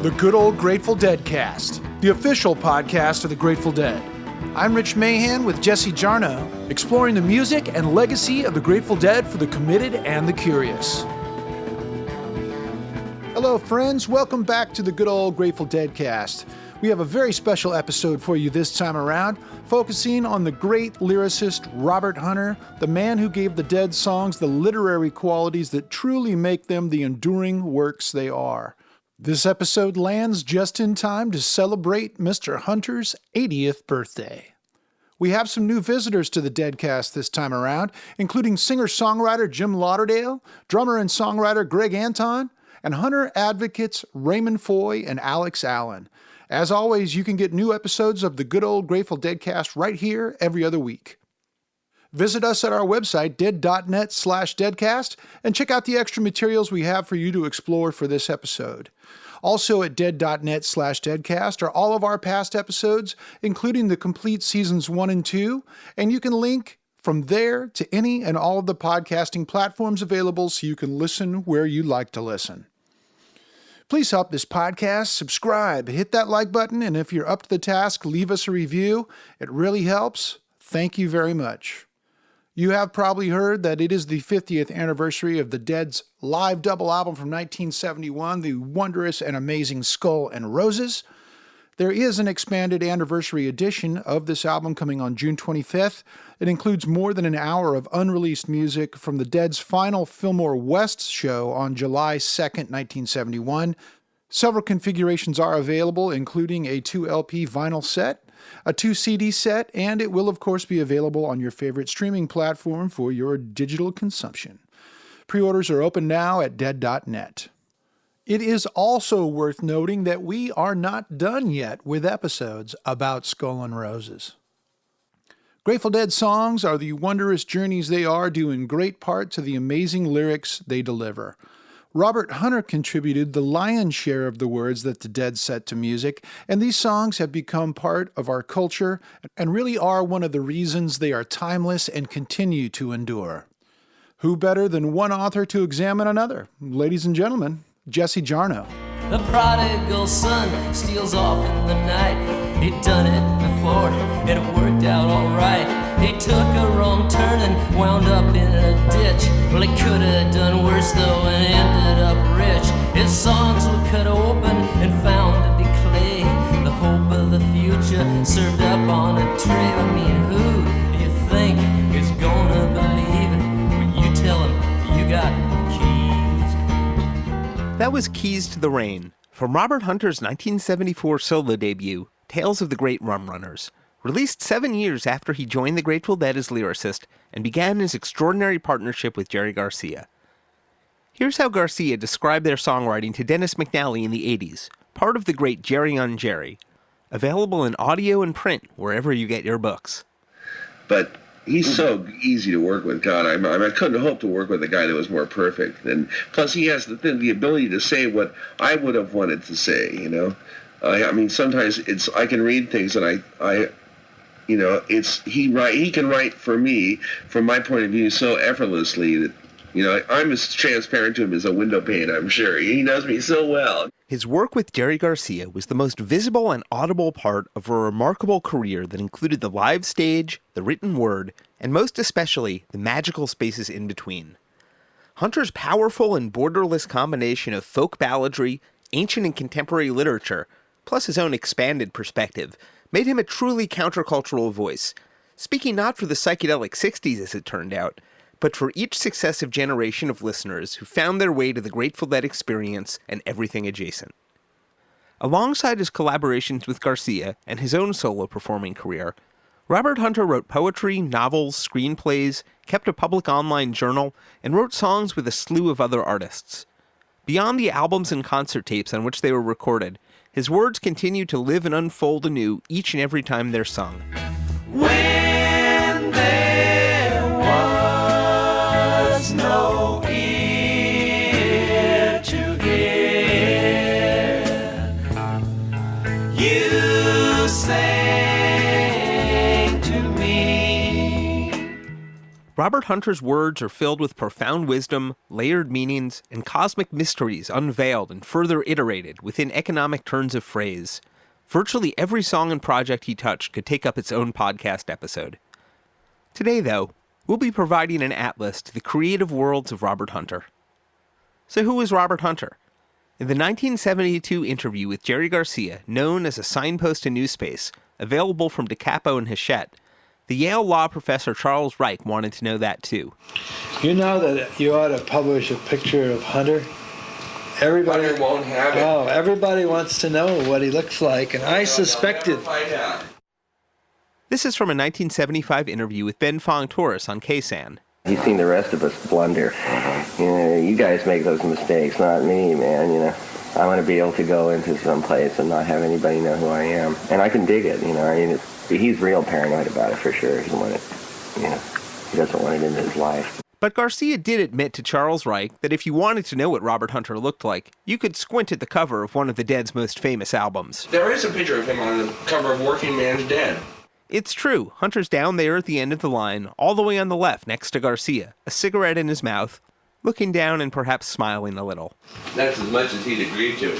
The Good Old Grateful Deadcast, the official podcast of the Grateful Dead. I'm Rich Mahan with Jesse Jarnow, exploring the music and legacy of the Grateful Dead for the committed and the curious. Hello, friends. Welcome back to the Good Old Grateful Deadcast. We have a very special episode for you this time around, focusing on the great lyricist Robert Hunter, the man who gave the Dead songs the literary qualities that truly make them the enduring works they are. This episode lands just in time to celebrate Mr. Hunter's 80th birthday. We have some new visitors to the Deadcast this time around, including singer-songwriter Jim Lauderdale, drummer and songwriter Greg Anton, and Hunter advocates Raymond Foye and Allan. As always, you can get new episodes of the Good Old Grateful Deadcast right here every other week. Visit us at our website, dead.net/deadcast, and check out the extra materials we have for you to explore for this episode. Also at dead.net/deadcast are all of our past episodes, including the complete seasons 1 and 2, and you can link from there to any and all of the podcasting platforms available so you can listen where you like to listen. Please help this podcast, subscribe, hit that like button, and if you're up to the task, leave us a review. It really helps. Thank you very much. You have probably heard that it is the 50th anniversary of the Dead's live double album from 1971, the wondrous and amazing Skull and Roses. There is an expanded anniversary edition of this album coming on June 25th. It includes more than an hour of unreleased music from the Dead's final Fillmore West show on July 2nd, 1971. Several configurations are available, including a 2 LP vinyl set, a 2 CD set, and it will of course be available on your favorite streaming platform for your digital consumption. Pre-orders are open now at dead.net. It is also worth noting that we are not done yet with episodes about Skull and Roses. Grateful Dead songs are the wondrous journeys they are, due in great part to the amazing lyrics they deliver. Robert Hunter contributed the lion's share of the words that the Dead set to music, and these songs have become part of our culture and really are one of the reasons they are timeless and continue to endure. Who better than one author to examine another? Ladies and gentlemen, Jesse Jarnow. The prodigal son steals off in the night. He'd done it before, and it worked out alright. He took a wrong turn and wound up in a ditch. Well, he could have done worse though and ended up rich. His songs were cut open and found to be clay. The hope of the future served up on a tray. I mean, who do you think is gonna believe it when you tell him you got keys? That was Keys to the Rain, from Robert Hunter's 1974 solo debut, Tales of the Great Rum Runners, released 7 years after he joined the Grateful Dead as lyricist and began his extraordinary partnership with Jerry Garcia. Here's how Garcia described their songwriting to Dennis McNally in the 80s, part of the great Jerry on Jerry, available in audio and print wherever you get your books. But he's so easy to work with. God, I couldn't hope to work with a guy that was more perfect. And plus, he has the ability to say what I would have wanted to say. You know, I mean, sometimes I can read things and he can write for me from my point of view so effortlessly that, you know, I'm as transparent to him as a window pane. I'm sure he knows me so well. His work with Jerry Garcia was the most visible and audible part of a remarkable career that included the live stage, the written word, and most especially, the magical spaces in between. Hunter's powerful and borderless combination of folk balladry, ancient and contemporary literature, plus his own expanded perspective, made him a truly countercultural voice, speaking not for the psychedelic 60s as it turned out, but for each successive generation of listeners who found their way to the Grateful Dead experience and everything adjacent. Alongside his collaborations with Garcia and his own solo performing career, Robert Hunter wrote poetry, novels, screenplays, kept a public online journal, and wrote songs with a slew of other artists. Beyond the albums and concert tapes on which they were recorded, his words continue to live and unfold anew each and every time they're sung. When there was no ear to hear, you sang to me. Robert Hunter's words are filled with profound wisdom, layered meanings, and cosmic mysteries unveiled and further iterated within economic turns of phrase. Virtually every song and project he touched could take up its own podcast episode. Today, though, we'll be providing an atlas to the creative worlds of Robert Hunter. So who is Robert Hunter? In the 1972 interview with Jerry Garcia, known as A Signpost to New Space, available from DeCapo and Hachette, the Yale law professor Charles Reich wanted to know that too. You know that you ought to publish a picture of Hunter? Everybody Hunter won't have it. Oh, everybody wants to know what he looks like, and I suspected. This is from a 1975 interview with Ben Fong-Torres on KSAN. He's seen the rest of us blunder. You know, you guys make those mistakes, not me, man, you know. I want to be able to go into some place and not have anybody know who I am. And I can dig it, you know. I mean, he's real paranoid about it for sure. He doesn't want it, you know. He doesn't want it in his life. But Garcia did admit to Charles Reich that if you wanted to know what Robert Hunter looked like, you could squint at the cover of one of the Dead's most famous albums. There is a picture of him on the cover of Working Man's Dead. It's true, Hunter's down there at the end of the line, all the way on the left next to Garcia, a cigarette in his mouth, looking down and perhaps smiling a little. That's as much as he'd agreed to.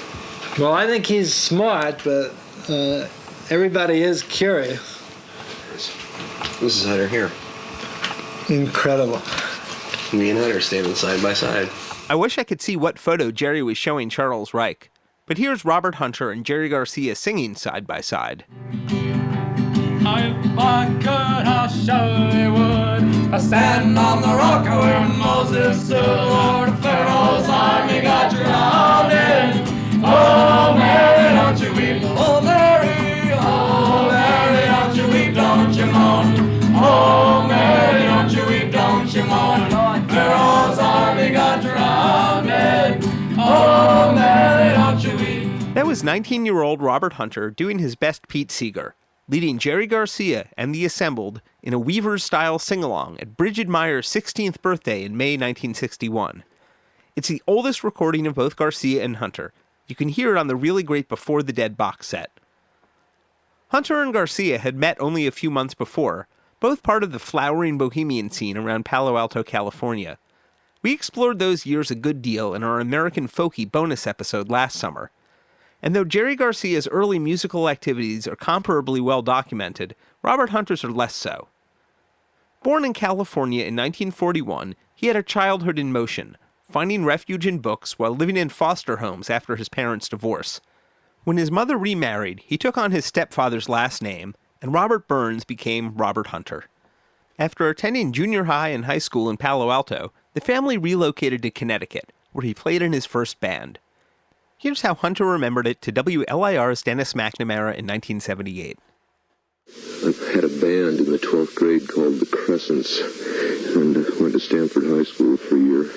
Well, I think he's smart, but everybody is curious. This is Hunter here. Incredible. Me and Hunter standing side by side. I wish I could see what photo Jerry was showing Charles Reich, but here's Robert Hunter and Jerry Garcia singing side by side. If I could, I surely would. I stand on the rock where Moses stood. Lord of Pharaoh's army got drowned. Oh, Mary, don't you weep. Oh, Mary, don't you weep, don't you moan. Oh, Mary, don't you weep, don't you moan. Pharaoh's army got drowned. Oh, Mary, don't you weep. That was 19-year-old Robert Hunter doing his best Pete Seeger, leading Jerry Garcia and the Assembled in a Weavers-style sing-along at Bridget Meyer's 16th birthday in May 1961. It's the oldest recording of both Garcia and Hunter. You can hear it on the really great Before the Dead box set. Hunter and Garcia had met only a few months before, both part of the flowering bohemian scene around Palo Alto, California. We explored those years a good deal in our American Folky bonus episode last summer. And though Jerry Garcia's early musical activities are comparably well documented, Robert Hunter's are less so. Born in California in 1941, he had a childhood in motion, finding refuge in books while living in foster homes after his parents' divorce. When his mother remarried, he took on his stepfather's last name, and Robert Burns became Robert Hunter. After attending junior high and high school in Palo Alto, the family relocated to Connecticut, where he played in his first band. Here's how Hunter remembered it to WLIR's Dennis McNamara in 1978. I had a band in the 12th grade called the Crescents, and went to Stanford High School for a year.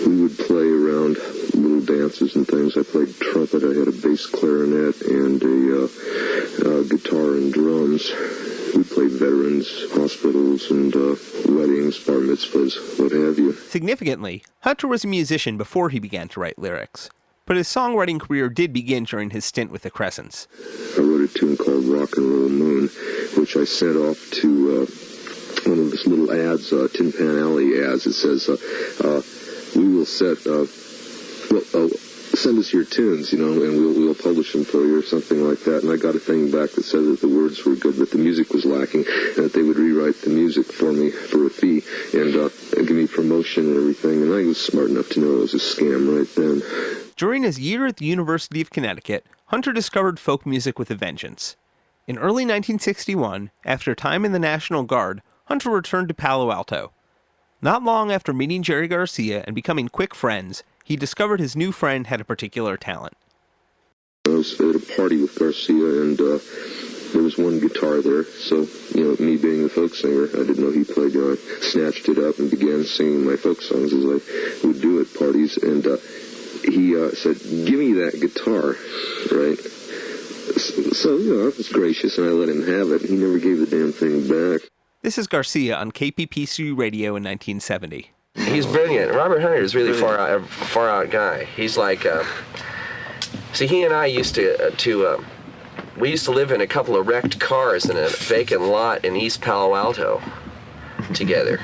We would play around little dances and things. I played trumpet, I had a bass clarinet, and a guitar and drums. We played veterans, hospitals, and weddings, bar mitzvahs, what have you. Significantly, Hunter was a musician before he began to write lyrics. But his songwriting career did begin during his stint with the Crescents. I wrote a tune called Rock and Roll Moon, which I sent off to one of those little ads, Tin Pan Alley ads. It says, we will set, send us your tunes, you know, and we'll publish them for you or something like that. And I got a thing back that said that the words were good, but the music was lacking, and that they would rewrite the music for me for a fee and give me promotion and everything. And I was smart enough to know it was a scam right then. During his year at the University of Connecticut, Hunter discovered folk music with a vengeance. In early 1961, after time in the National Guard, Hunter returned to Palo Alto. Not long after meeting Jerry Garcia and becoming quick friends, he discovered his new friend had a particular talent. I was at a party with Garcia, and there was one guitar there, so, you know, me being the folk singer, I didn't know he played. I snatched it up and began singing my folk songs as I would do at parties, and he said, "Give me that guitar," right? So, you know, I was gracious, and I let him have it. He never gave the damn thing back. This is Garcia on KPPC Radio in 1970. He's brilliant. Robert Hunter is really a far out guy. He's like, see, he and I used we used to live in a couple of wrecked cars in a vacant lot in East Palo Alto. together.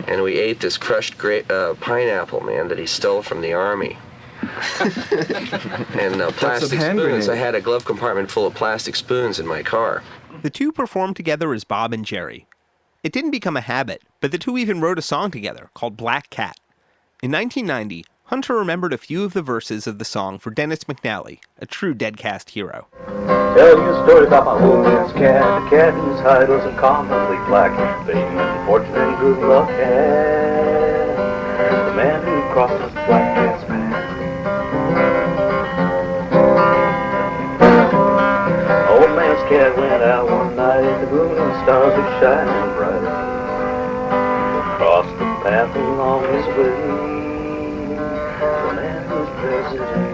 And we ate this crushed pineapple, man, that he stole from the army. And plastic spoons. I had a glove compartment full of plastic spoons in my car. The two performed together as Bob and Jerry. It didn't become a habit, but the two even wrote a song together called Black Cat. In 1990, Hunter remembered a few of the verses of the song for Dennis McNally, a true Deadcast hero. Tell you a story about my old man's cat, the cat whose hide was uncommonly black. Fame and fortune and good luck had the man who crossed his black cat's path. Old man's cat went out one night, the moon and stars were shining bright. Across the path along his way, the man whose president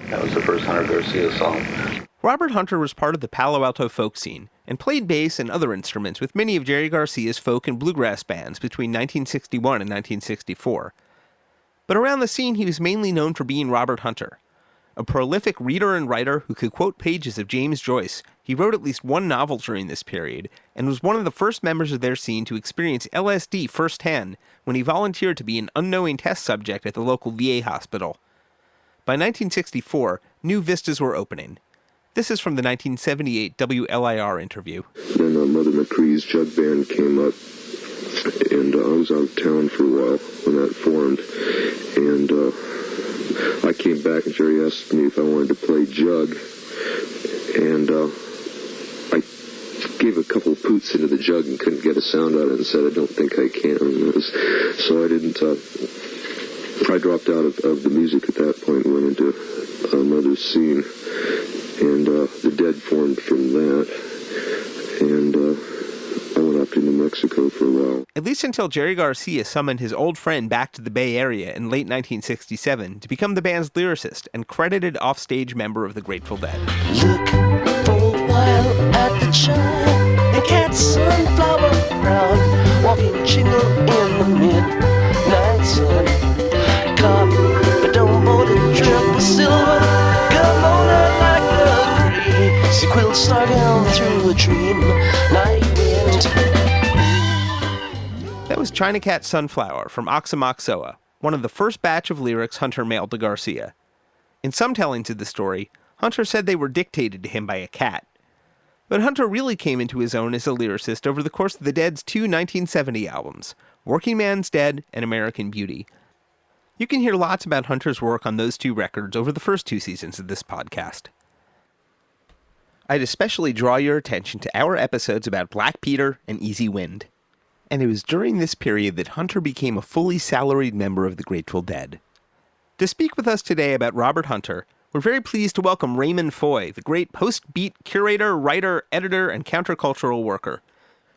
That was the first Hunter Garcia song. Robert Hunter was part of the Palo Alto folk scene and played bass and other instruments with many of Jerry Garcia's folk and bluegrass bands between 1961 and 1964. But around the scene, he was mainly known for being Robert Hunter. A prolific reader and writer who could quote pages of James Joyce, he wrote at least one novel during this period and was one of the first members of their scene to experience LSD firsthand when he volunteered to be an unknowing test subject at the local VA hospital. By 1964, new vistas were opening. This is from the 1978 WLIR interview. Then Mother McCree's jug band came up, and I was out of town for a while when that formed. And I came back, and Jerry asked me if I wanted to play jug. And I gave a couple of poots into the jug and couldn't get a sound out of it and said, I don't think I can. So I didn't... I dropped out of the music at that point and went into Mother's scene. And the Dead formed from that, and I went up to New Mexico for a while. At least until Jerry Garcia summoned his old friend back to the Bay Area in late 1967 to become the band's lyricist and credited offstage member of the Grateful Dead. Look for a while at the child, the cat sunflower brown, walking jingle in the midnight sun. Cop, but don't board a trip with silver, come on out like the gray, see quilts starting through a dream, night wind. That was China Cat Sunflower from Oxamoxoa, one of the first batch of lyrics Hunter mailed to Garcia. In some tellings of the story, Hunter said they were dictated to him by a cat. But Hunter really came into his own as a lyricist over the course of the Dead's two 1970 albums, Working Man's Dead and American Beauty. You can hear lots about Hunter's work on those two records over the first two seasons of this podcast. I'd especially draw your attention to our episodes about Black Peter and Easy Wind. And it was during this period that Hunter became a fully salaried member of the Grateful Dead. To speak with us today about Robert Hunter, we're very pleased to welcome Raymond Foye, the great post-beat curator, writer, editor, and countercultural worker.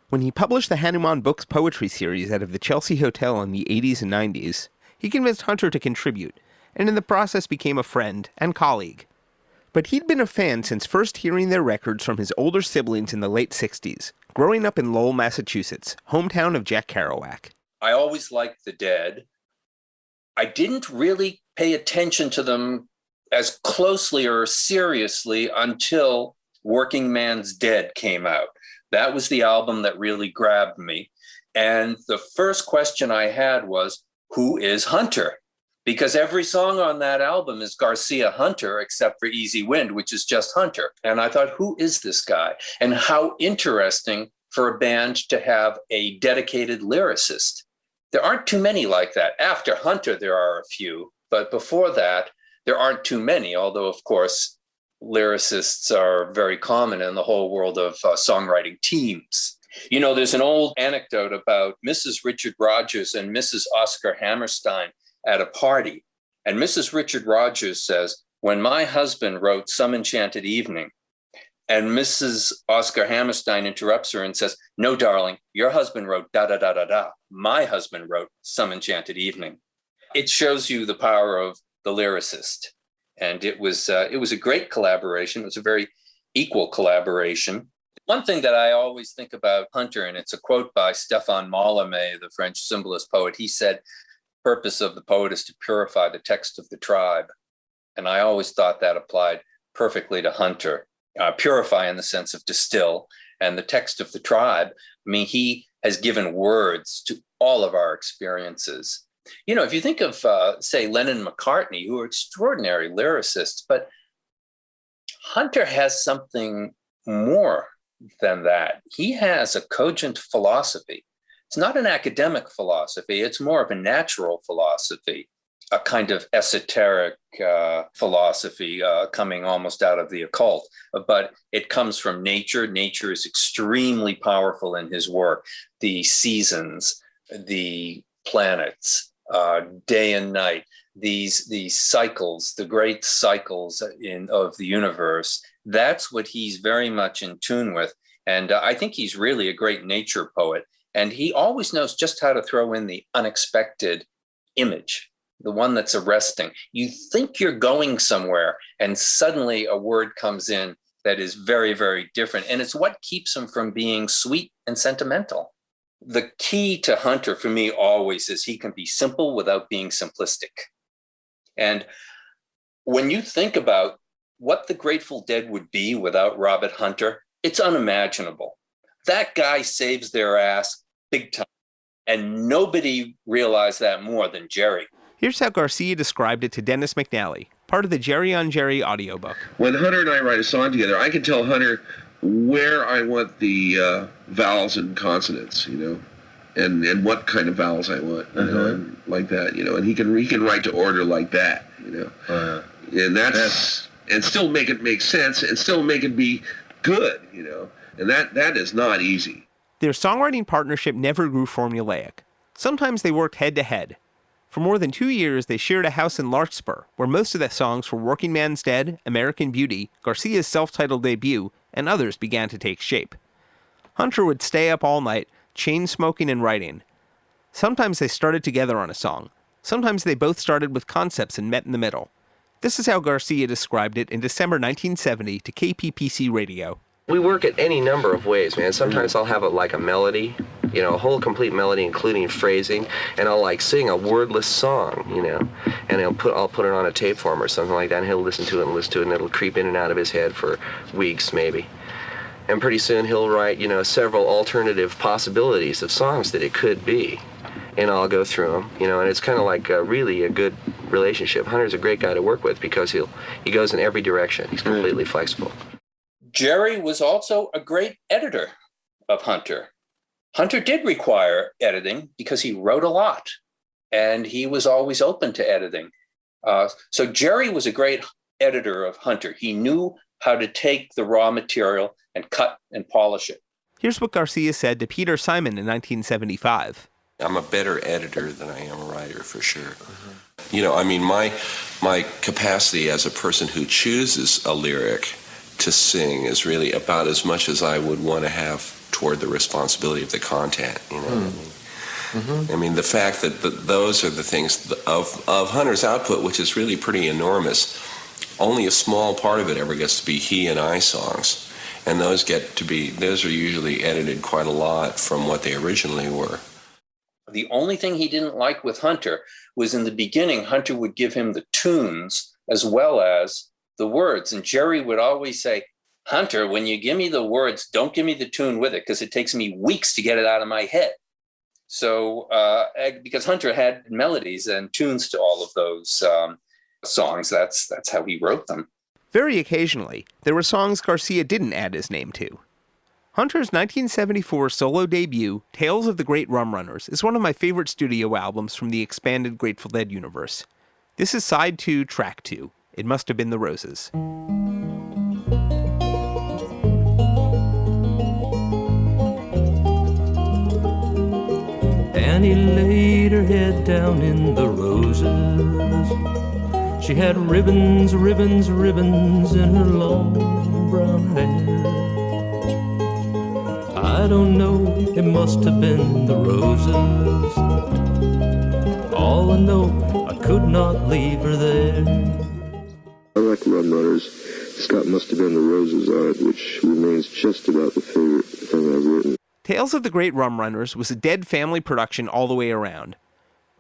When he published the Hanuman Books poetry series out of the Chelsea Hotel in the 80s and 90s, he convinced Hunter to contribute, and in the process became a friend and colleague. But he'd been a fan since first hearing their records from his older siblings in the late 60s, growing up in Lowell, Massachusetts, hometown of Jack Kerouac. I always liked the Dead. I didn't really pay attention to them as closely or seriously until Working Man's Dead came out. That was the album that really grabbed me. And the first question I had was, who is Hunter? Because every song on that album is Garcia Hunter, except for Easy Wind, which is just Hunter. And I thought, who is this guy? And how interesting for a band to have a dedicated lyricist. There aren't too many like that. After Hunter, there are a few, but before that, there aren't too many, although, of course, lyricists are very common in the whole world of songwriting teams. You know, there's an old anecdote about Mrs. Richard Rogers and Mrs. Oscar Hammerstein at a party. And Mrs. Richard Rogers says, when my husband wrote Some Enchanted Evening, and Mrs. Oscar Hammerstein interrupts her and says, no, darling, your husband wrote da-da-da-da-da. My husband wrote Some Enchanted Evening. It shows you the power of the lyricist. And it was a great collaboration. It was a very equal collaboration. One thing that I always think about Hunter, and it's a quote by Stéphane Mallarmé, the French symbolist poet, he said, purpose of the poet is to purify the text of the tribe. And I always thought that applied perfectly to Hunter. Purify in the sense of distill, and the text of the tribe. I mean, he has given words to all of our experiences. You know, if you think of, say, Lennon and McCartney, who are extraordinary lyricists, but Hunter has something more than that. He has a cogent philosophy. It's not an academic philosophy. It's more of a natural philosophy, a kind of esoteric philosophy coming almost out of the occult. But it comes from nature. Nature is extremely powerful in his work. The seasons, the planets, day and night, these cycles, the great cycles of the universe. That's what he's very much in tune with. And I think he's really a great nature poet. And he always knows just how to throw in the unexpected image, the one that's arresting. You think you're going somewhere, and suddenly a word comes in that is very, very different. And it's what keeps him from being sweet and sentimental. The key to Hunter for me always is he can be simple without being simplistic. And when you think about what the Grateful Dead would be without Robert Hunter, it's unimaginable. That guy saves their ass big time. And nobody realized that more than Jerry. Here's how Garcia described it to Dennis McNally, part of the Jerry on Jerry audiobook. When Hunter and I write a song together, I can tell Hunter where I want the vowels and consonants, you know, and what kind of vowels I want, you know, and like that, you know, and he can write to order like that, you know, and that's and still make it make sense and still make it be good, you know, and that is not easy. Their songwriting partnership never grew formulaic. Sometimes they worked head-to-head. For more than 2 years, they shared a house in Larkspur, where most of the songs were Working Man's Dead, American Beauty, Garcia's self-titled debut, and others began to take shape. Hunter would stay up all night, chain-smoking and writing. Sometimes they started together on a song. Sometimes they both started with concepts and met in the middle. This is how Garcia described it in December 1970 to KPPC Radio. We work at any number of ways, man. Sometimes I'll have a melody, you know, a whole complete melody, including phrasing, and I'll sing a wordless song, you know, and I'll put it on a tape form or something like that, and he'll listen to it, and it'll creep in and out of his head for weeks, maybe. And pretty soon he'll write, you know, several alternative possibilities of songs that it could be, and I'll go through them, you know, and it's kind of like really a good relationship. Hunter's a great guy to work with because he goes in every direction. He's completely flexible. Jerry was also a great editor of Hunter. Hunter did require editing because he wrote a lot, and he was always open to editing. So Jerry was a great editor of Hunter. He knew how to take the raw material and cut and polish it. Here's what Garcia said to Peter Simon in 1975. I'm a better editor than I am a writer, for sure. You know, I mean, my capacity as a person who chooses a lyric to sing is really about as much as I would want to have toward the responsibility of the content, you know. I mean, the fact that those are the things of Hunter's output, which is really pretty enormous. Only a small part of it ever gets to be he and I songs, and those are usually edited quite a lot from what they originally were. The only thing he didn't like with Hunter was in the beginning, Hunter would give him the tunes as well as the words. And Jerry would always say, Hunter, when you give me the words, don't give me the tune with it, because it takes me weeks to get it out of my head. So, because Hunter had melodies and tunes to all of those songs, that's how he wrote them. Very occasionally, there were songs Garcia didn't add his name to. Hunter's 1974 solo debut, Tales of the Great Rum Runners, is one of my favorite studio albums from the expanded Grateful Dead universe. This is side 2, track 2. It Must Have Been the Roses. Annie laid her head down in the roses. She had ribbons, ribbons, ribbons in her long brown hair. I don't know, it must have been the roses. All I know, I could not leave her there. I like Rum Runners. It's got Must Have Been the Roses on it, which remains just about the favorite thing I've written. Tales of the Great Rum Runners was a Dead family production all the way around.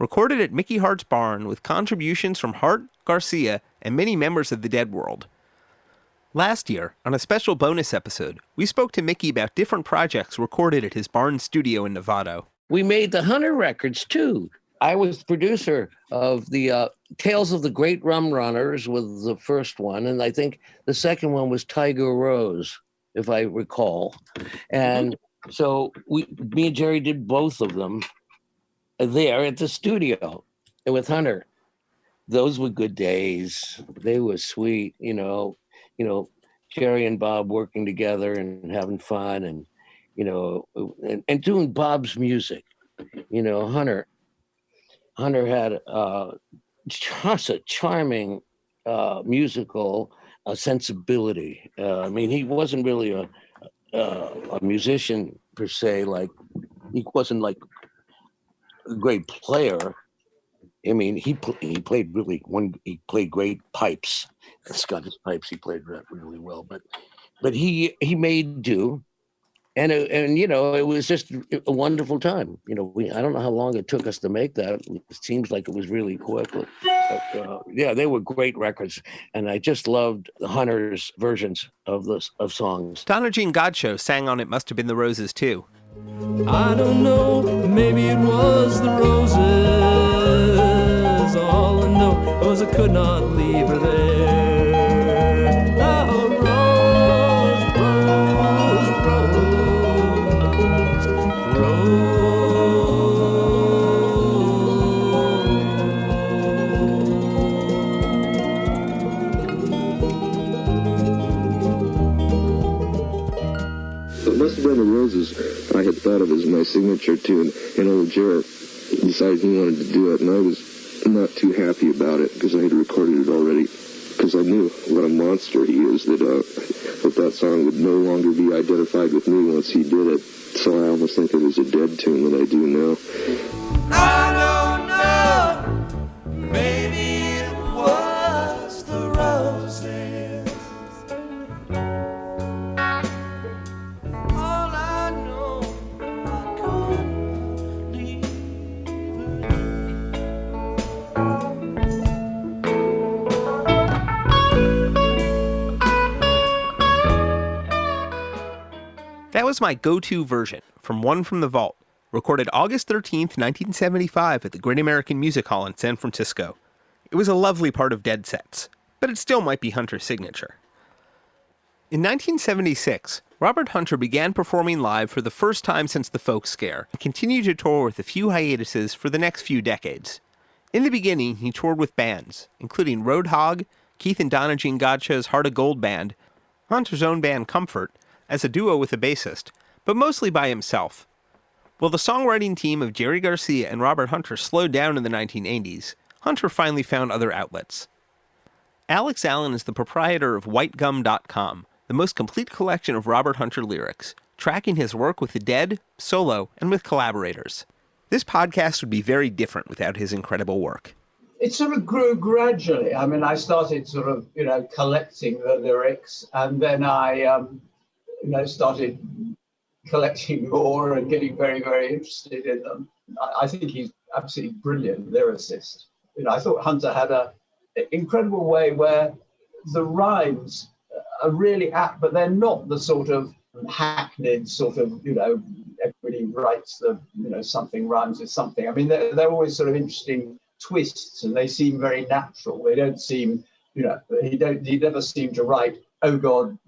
recorded at Mickey Hart's barn with contributions from Hart, Garcia, and many members of the Dead World. Last year, on a special bonus episode, we spoke to Mickey about different projects recorded at his barn studio in Novato. We made the Hunter records, too. I was producer of the Tales of the Great Rum Runners was the first one, and I think the second one was Tiger Rose, if I recall. And so me and Jerry did both of them there at the studio with Hunter. Those were good days. They were sweet, Jerry and Bob working together and having fun and, and doing Bob's music. Hunter had just a charming musical sensibility. He wasn't really a musician per se, he wasn't like a great player. He played he played great pipes, Scottish pipes. He played really well, but he made do, and it was just a wonderful time. I don't know how long it took us to make that. It seems like it was really quick. But, they were great records, and I just loved Hunter's versions of songs. Donna Jean Godchaux sang on It Must Have Been the Roses too. I don't know, maybe it was the roses. All I know was I could not leave her there. Oh, rose, It Must Have Been the Roses I had thought of as my signature tune, and old Jerry decided he wanted to do it, and I was not too happy about it because I had recorded it already, because I knew what a monster he is, that song would no longer be identified with me once he did it. So I almost think it was a Dead tune than I do now. I don't know, maybe it was the roses. All I know, I couldn't leave That was my go-to version from One from the Vault, recorded August 13th, 1975 at the Great American Music Hall in San Francisco. It was a lovely part of Dead sets, but it still might be Hunter's signature. In 1976, Robert Hunter began performing live for the first time since the folk scare and continued to tour with a few hiatuses for the next few decades. In the beginning, he toured with bands, including Roadhog, Keith and Donna Jean Godchaux's Heart of Gold band, Hunter's own band Comfort, as a duo with a bassist, but mostly by himself. While the songwriting team of Jerry Garcia and Robert Hunter slowed down in the 1980s, Hunter finally found other outlets. Alex Allan is the proprietor of whitegum.com, the most complete collection of Robert Hunter lyrics, tracking his work with the Dead, solo, and with collaborators. This podcast would be very different without his incredible work. It sort of grew gradually. I started sort of, collecting the lyrics, and then I started collecting more and getting very, very interested in them. I think he's absolutely brilliant lyricist. I thought Hunter had an incredible way where the rhymes are really apt, but they're not the sort of hackneyed sort of, everybody writes something rhymes with something. They're always sort of interesting twists, and they seem very natural. They don't seem, he never seemed to write, oh God,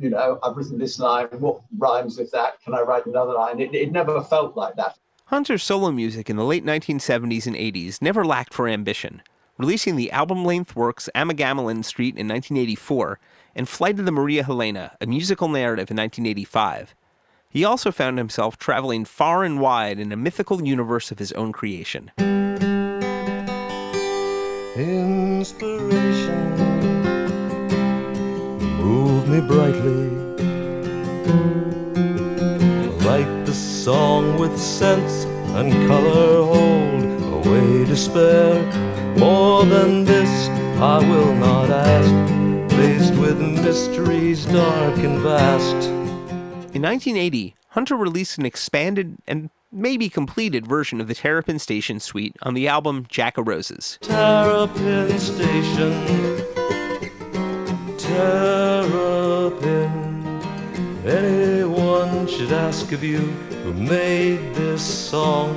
I've written this line, what rhymes with that? Can I write another line? It never felt like that. Hunter's solo music in the late 1970s and 80s never lacked for ambition, releasing the album-length works Amagamalin Street in 1984 and Flight of the Maria Helena, a musical narrative in 1985. He also found himself traveling far and wide in a mythical universe of his own creation. Inspiration move me brightly, light the song with sense and color, hold away despair. More than this I will not ask, faced with mysteries dark and vast. In 1980, Hunter released an expanded and maybe completed version of the Terrapin Station suite on the album Jack o' Roses. Terrapin Station, Terrapin. Anyone should ask of you who made this song,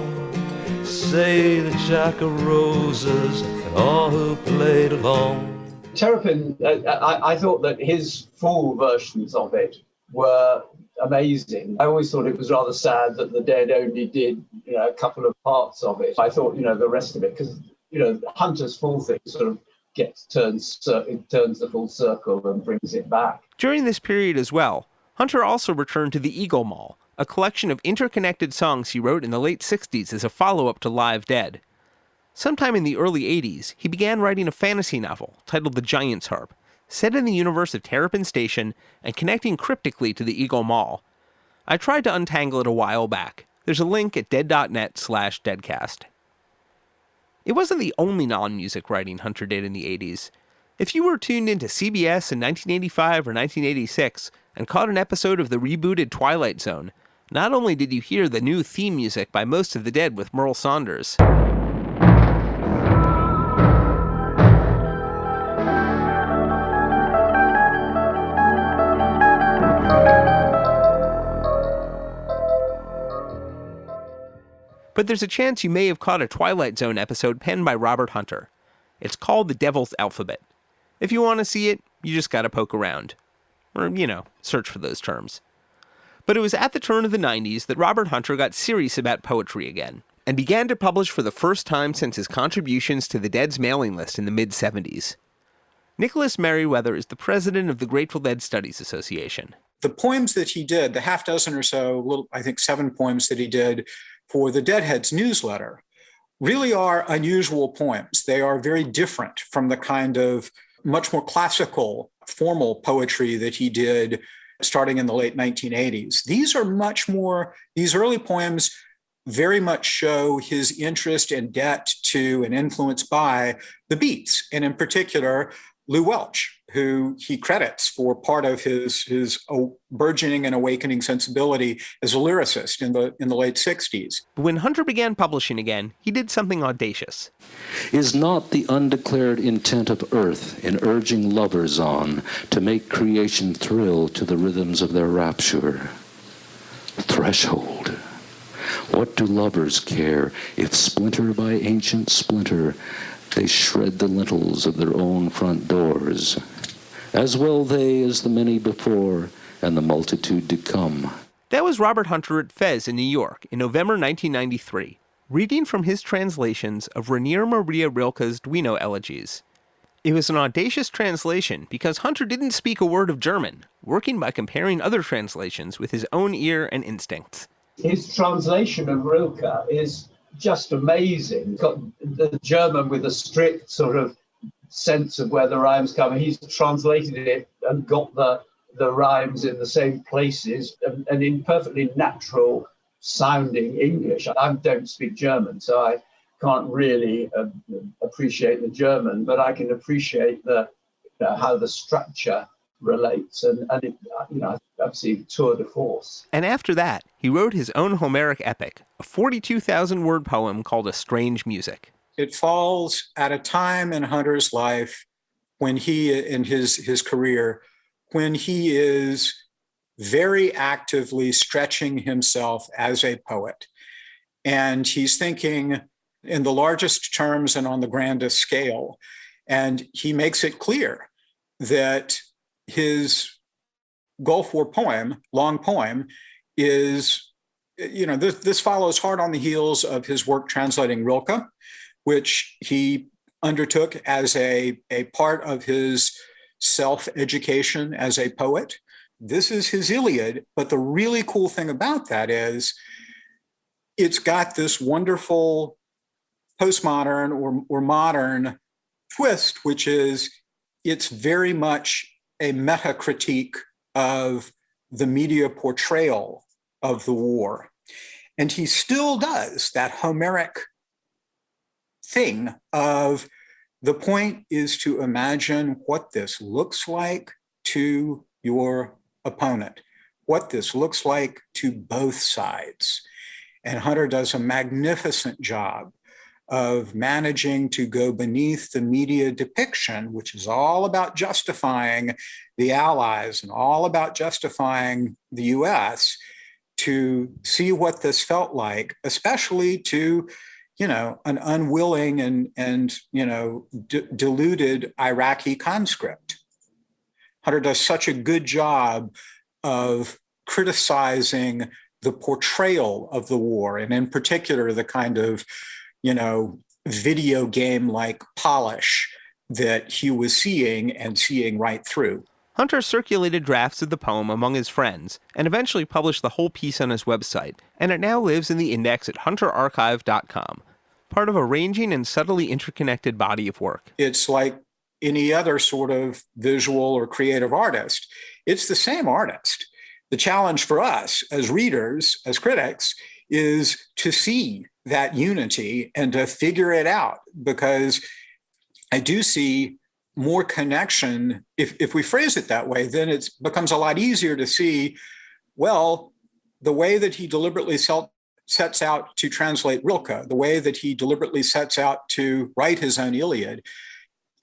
say the Jack o' Roses and all who played along. Terrapin, I thought that his full versions of it were amazing. I always thought it was rather sad that the Dead only did, a couple of parts of it. I thought, the rest of it, because, Hunter's full thing sort of turns the full circle and brings it back. During this period as well, Hunter also returned to the Eagle Mall, a collection of interconnected songs he wrote in the late 60s as a follow-up to Live Dead. Sometime in the early 80s, he began writing a fantasy novel titled The Giant's Harp, set in the universe of Terrapin Station and connecting cryptically to the Eagle Mall. I tried to untangle it a while back. There's a link at dead.net/deadcast. It wasn't the only non-music writing Hunter did in the 80s. If you were tuned into CBS in 1985 or 1986 and caught an episode of the rebooted Twilight Zone, not only did you hear the new theme music by Most of the Dead with Merle Saunders, but there's a chance you may have caught a Twilight Zone episode penned by Robert Hunter. It's called The Devil's Alphabet. If you want to see it, you just gotta poke around. Or, search for those terms. But it was at the turn of the 90s that Robert Hunter got serious about poetry again, and began to publish for the first time since his contributions to the Dead's mailing list in the mid-70s. Nicholas Meriwether is the president of the Grateful Dead Studies Association. The poems that he did, the half dozen or so, I think 7 poems that he did for the Deadheads newsletter, really are unusual poems. They are very different from the kind of much more classical, formal poetry that he did starting in the late 1980s. These early poems very much show his interest and debt to and influence by the Beats, and in particular, Lou Welch, who he credits for part of his burgeoning and awakening sensibility as a lyricist in the late 60s. But when Hunter began publishing again, he did something audacious. Is not the undeclared intent of earth in urging lovers on to make creation thrill to the rhythms of their rapture? Threshold. What do lovers care if splinter by ancient splinter they shred the lintels of their own front doors? As well they as the many before and the multitude to come. That was Robert Hunter at Fez in New York in November 1993, reading from his translations of Rainier Maria Rilke's Duino elegies. It was an audacious translation because Hunter didn't speak a word of German, working by comparing other translations with his own ear and instincts. His translation of Rilke is just amazing. He's got the German with a strict sort of sense of where the rhymes come. He's translated it and got the rhymes in the same places and in perfectly natural sounding English. I don't speak German, so I can't really appreciate the German, but I can appreciate how the structure relates, and it, I've seen tour de force. And after that, he wrote his own Homeric epic, a 42,000-word poem called A Strange Music. It falls at a time in Hunter's life when in his career, when he is very actively stretching himself as a poet. And he's thinking in the largest terms and on the grandest scale. And he makes it clear that his Gulf War poem, long poem, is, this follows hard on the heels of his work translating Rilke, which he undertook as a part of his self-education as a poet. This is his Iliad, but the really cool thing about that is it's got this wonderful postmodern or modern twist, which is it's very much a meta-critique of the media portrayal of the war. And he still does that Homeric thing of the point is to imagine what this looks like to your opponent, what this looks like to both sides. And Hunter does a magnificent job of managing to go beneath the media depiction, which is all about justifying the Allies and all about justifying the US, to see what this felt like, especially to, an unwilling and deluded Iraqi conscript. Hunter does such a good job of criticizing the portrayal of the war, and in particular, the kind of, video game-like polish that he was seeing right through. Hunter circulated drafts of the poem among his friends and eventually published the whole piece on his website, and it now lives in the index at hunterarchive.com, part of a ranging and subtly interconnected body of work. It's like any other sort of visual or creative artist. It's the same artist. The challenge for us as readers, as critics, is to see that unity and to figure it out, because I do see more connection. If we phrase it that way, then it becomes a lot easier to see, well, the way that he deliberately sets out to translate Rilke, the way that he deliberately sets out to write his own Iliad,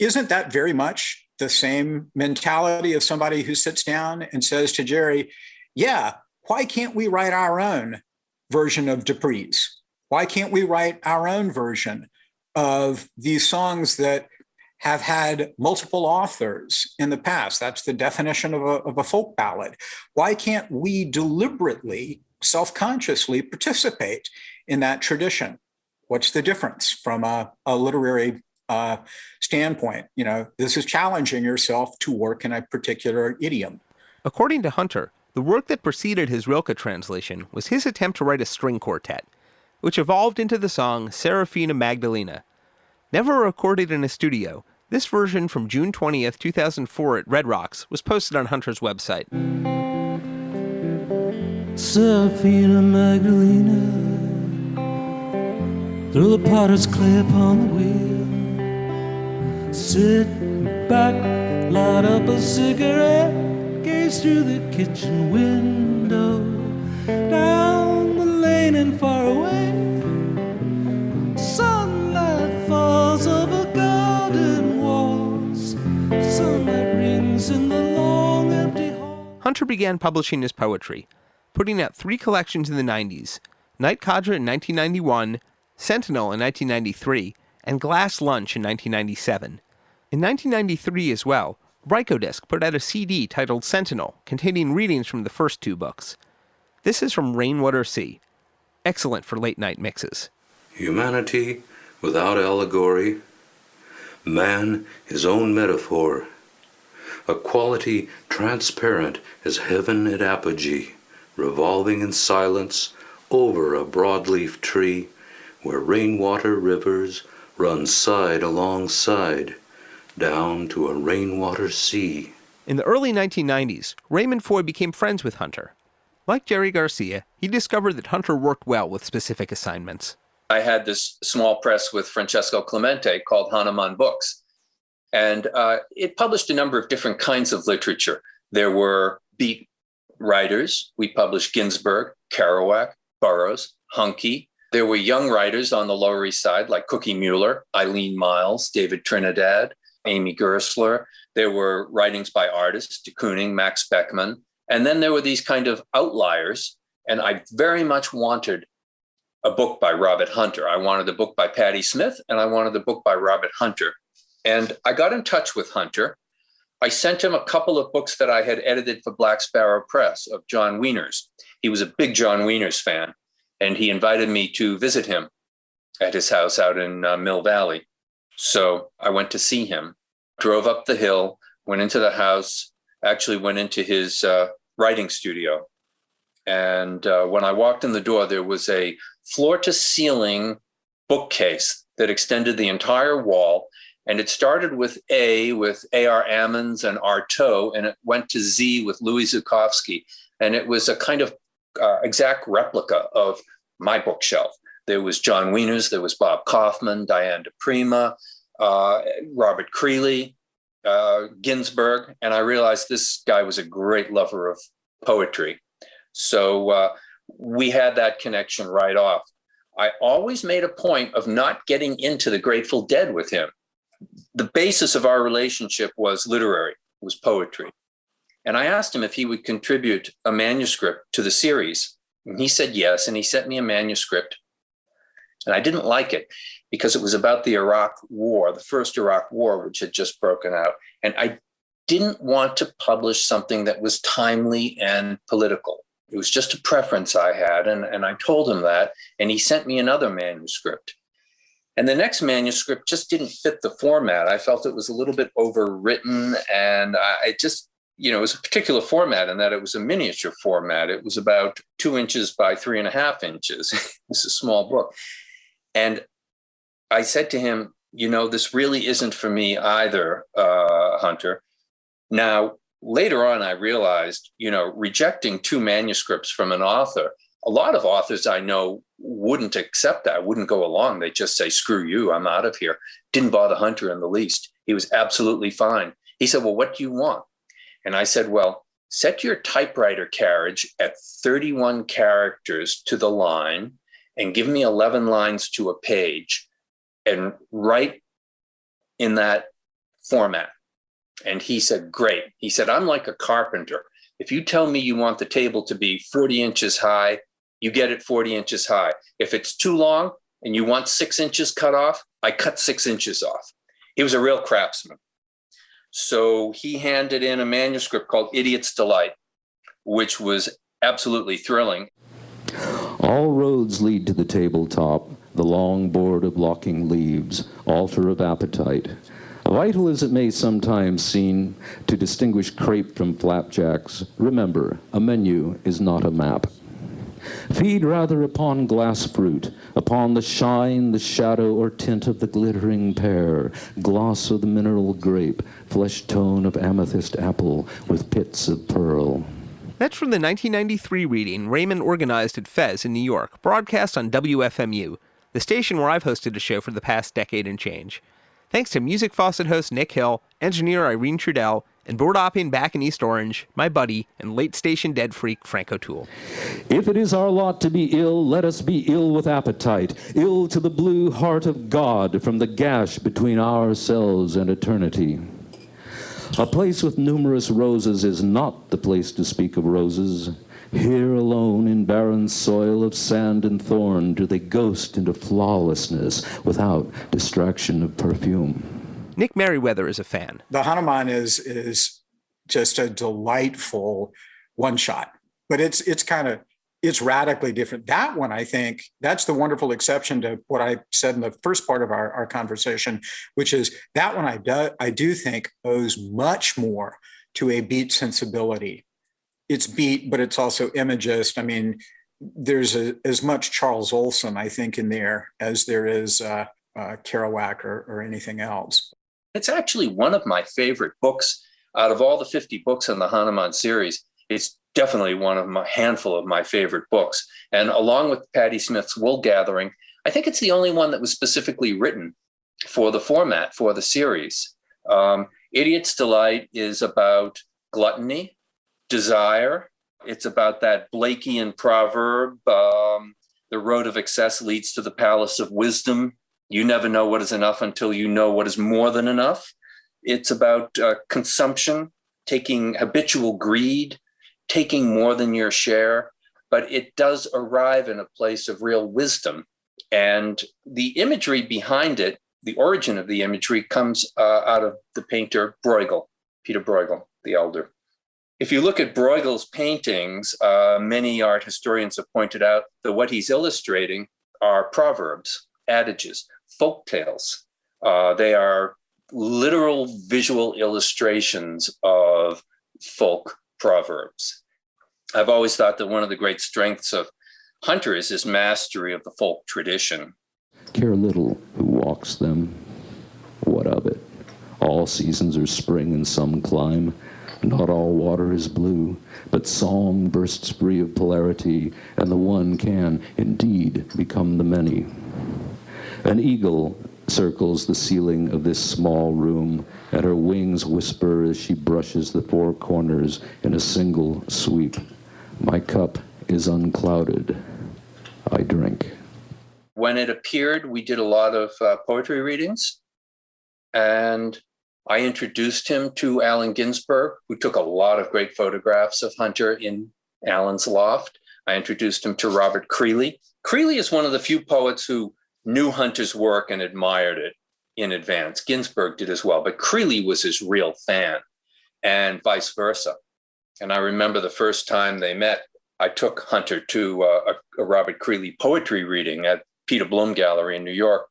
isn't that very much the same mentality of somebody who sits down and says to Jerry, yeah, why can't we write our own version of Dupree's? Why can't we write our own version of these songs that have had multiple authors in the past? That's the definition of a folk ballad. Why can't we deliberately, self-consciously participate in that tradition? What's the difference from a literary standpoint? This is challenging yourself to work in a particular idiom. According to Hunter, the work that preceded his Rilke translation was his attempt to write a string quartet, which evolved into the song Serafina Magdalena. Never recorded in a studio, this version from June 20th, 2004 at Red Rocks was posted on Hunter's website. Serafina Magdalena, throw the potter's clay upon the wheel. Sit back, light up a cigarette, gaze through the kitchen window, down the lane and far away. Sunlight falls over garden walls, sunlight rings in the long empty hall. Hunter began publishing his poetry, putting out 3 collections in the 90s, Night Cadre in 1991, Sentinel in 1993, and Glass Lunch in 1997. In 1993 as well, Rykodisc put out a CD titled Sentinel, containing readings from the first 2 books. This is from Rainwater Sea. Excellent for late-night mixes. Humanity without allegory, man his own metaphor, a quality transparent as heaven at apogee, revolving in silence over a broadleaf tree where rainwater rivers run side alongside down to a rainwater sea. In the early 1990s, Raymond Foye became friends with Hunter. Like Jerry Garcia, he discovered that Hunter worked well with specific assignments. I had this small press with Francesco Clemente called Hanuman Books, and it published a number of different kinds of literature. There were beat writers. We published Ginsberg, Kerouac, Burroughs, Huncke. There were young writers on the Lower East Side like Cookie Mueller, Eileen Miles, David Trinidad, Amy Gersler. There were writings by artists, de Kooning, Max Beckman. And then there were these kind of outliers. And I very much wanted a book by Robert Hunter. I wanted a book by Patti Smith, and I wanted a book by Robert Hunter. And I got in touch with Hunter. I sent him a couple of books that I had edited for Black Sparrow Press of John Wiener's. He was a big John Wiener's fan, and he invited me to visit him at his house out in Mill Valley. So I went to see him, drove up the hill, went into the house, actually went into his writing studio. And when I walked in the door, there was a floor-to-ceiling bookcase that extended the entire wall. And it started with A, with A.R. Ammons and Artaud, and it went to Z with Louis Zukofsky. And it was a kind of exact replica of my bookshelf. There was John Wiener's, there was Bob Kaufman, Diane DePrima, Robert Creeley, Ginsberg. And I realized this guy was a great lover of poetry. So we had that connection right off. I always made a point of not getting into the Grateful Dead with him. The basis of our relationship was literary, was poetry. And I asked him if he would contribute a manuscript to the series. And he said yes, and he sent me a manuscript. And I didn't like it because it was about the Iraq War, the first Iraq War, which had just broken out. And I didn't want to publish something that was timely and political. It was just a preference I had, and I told him that, and he sent me another manuscript. And the next manuscript just didn't fit the format. I felt it was a little bit overwritten, and it just, it was a particular format in that it was a miniature format. It was about 2 inches by 3.5 inches. It was a small book. And I said to him, this really isn't for me either, Hunter. Now, later on, I realized, rejecting 2 manuscripts from an author, a lot of authors I know wouldn't accept that, wouldn't go along. They just say, screw you, I'm out of here. Didn't bother Hunter in the least. He was absolutely fine. He said, well, what do you want? And I said, well, set your typewriter carriage at 31 characters to the line and give me 11 lines to a page and write in that format. And he said, great. He said, I'm like a carpenter. If you tell me you want the table to be 40 inches high, you get it 40 inches high. If it's too long and you want 6 inches cut off, I cut 6 inches off. He was a real craftsman. So he handed in a manuscript called Idiot's Delight, which was absolutely thrilling. All roads lead to the tabletop, the long board of locking leaves, altar of appetite. Vital as it may sometimes seem to distinguish crepe from flapjacks, remember, a menu is not a map. Feed rather upon glass fruit, upon the shine, the shadow or tint of the glittering pear, gloss of the mineral grape, flesh tone of amethyst apple with pits of pearl. That's from the 1993 reading Raymond organized at Fez in New York, broadcast on WFMU, the station where I've hosted a show for the past decade and change. Thanks to Music Faucet host Nick Hill, engineer Irene Trudell, and board hopping back in East Orange, my buddy and late station dead freak Frank O'Toole. If it is our lot to be ill, let us be ill with appetite, ill to the blue heart of God from the gash between ourselves and eternity. A place with numerous roses is not the place to speak of roses. Here alone in barren soil of sand and thorn do they ghost into flawlessness without distraction of perfume. Nick Meriwether is a fan. The Hanuman is just a delightful one-shot, but it's radically different. That one, I think, that's the wonderful exception to what I said in the first part of our conversation, which is that one I do think owes much more to a beat sensibility. It's beat, but it's also imagist. I mean, there's as much Charles Olson, I think, in there as there is Kerouac or anything else. It's actually one of my favorite books out of all the 50 books in the Hanuman series. It's definitely one of my handful of my favorite books. And along with Patti Smith's Wool Gathering, I think it's the only one that was specifically written for the format for the series. Idiot's Delight is about gluttony, desire. It's about that Blakean proverb, the road of excess leads to the palace of wisdom. You never know what is enough until you know what is more than enough. It's about consumption, taking habitual greed, taking more than your share, but it does arrive in a place of real wisdom. And the imagery behind it, the origin of the imagery comes out of the painter Bruegel, Peter Bruegel, the elder. If you look at Bruegel's paintings, many art historians have pointed out that what he's illustrating are proverbs, adages, folk tales. They are literal visual illustrations of folk proverbs. I've always thought that one of the great strengths of Hunter is his mastery of the folk tradition. Care little who walks them. What of it? All seasons are spring in some clime. Not all water is blue, but song bursts free of polarity, and the one can indeed become the many. An eagle circles the ceiling of this small room, and her wings whisper as she brushes the four corners in a single sweep. My cup is unclouded. I drink. When it appeared, we did a lot of poetry readings, and I introduced him to Allen Ginsberg, who took a lot of great photographs of Hunter in Allen's loft. I introduced him to Robert Creeley. Creeley is one of the few poets who knew Hunter's work and admired it in advance. Ginsberg did as well, but Creeley was his real fan, and vice versa. And I remember the first time they met, I took Hunter to a Robert Creeley poetry reading at Peter Bloom Gallery in New York.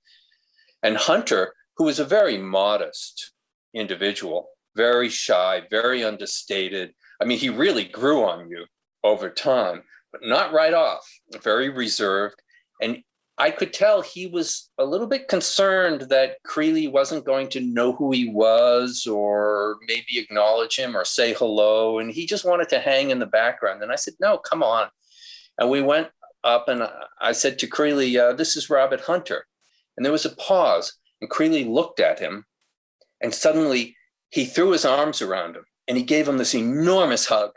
And Hunter, who was a very modest individual, very shy, very understated. I mean, he really grew on you over time, but not right off, very reserved. And I could tell he was a little bit concerned that Creeley wasn't going to know who he was or maybe acknowledge him or say hello. And he just wanted to hang in the background. And I said, no, come on. And we went up and I said to Creeley, this is Robert Hunter. And there was a pause and Creeley looked at him and suddenly he threw his arms around him and he gave him this enormous hug.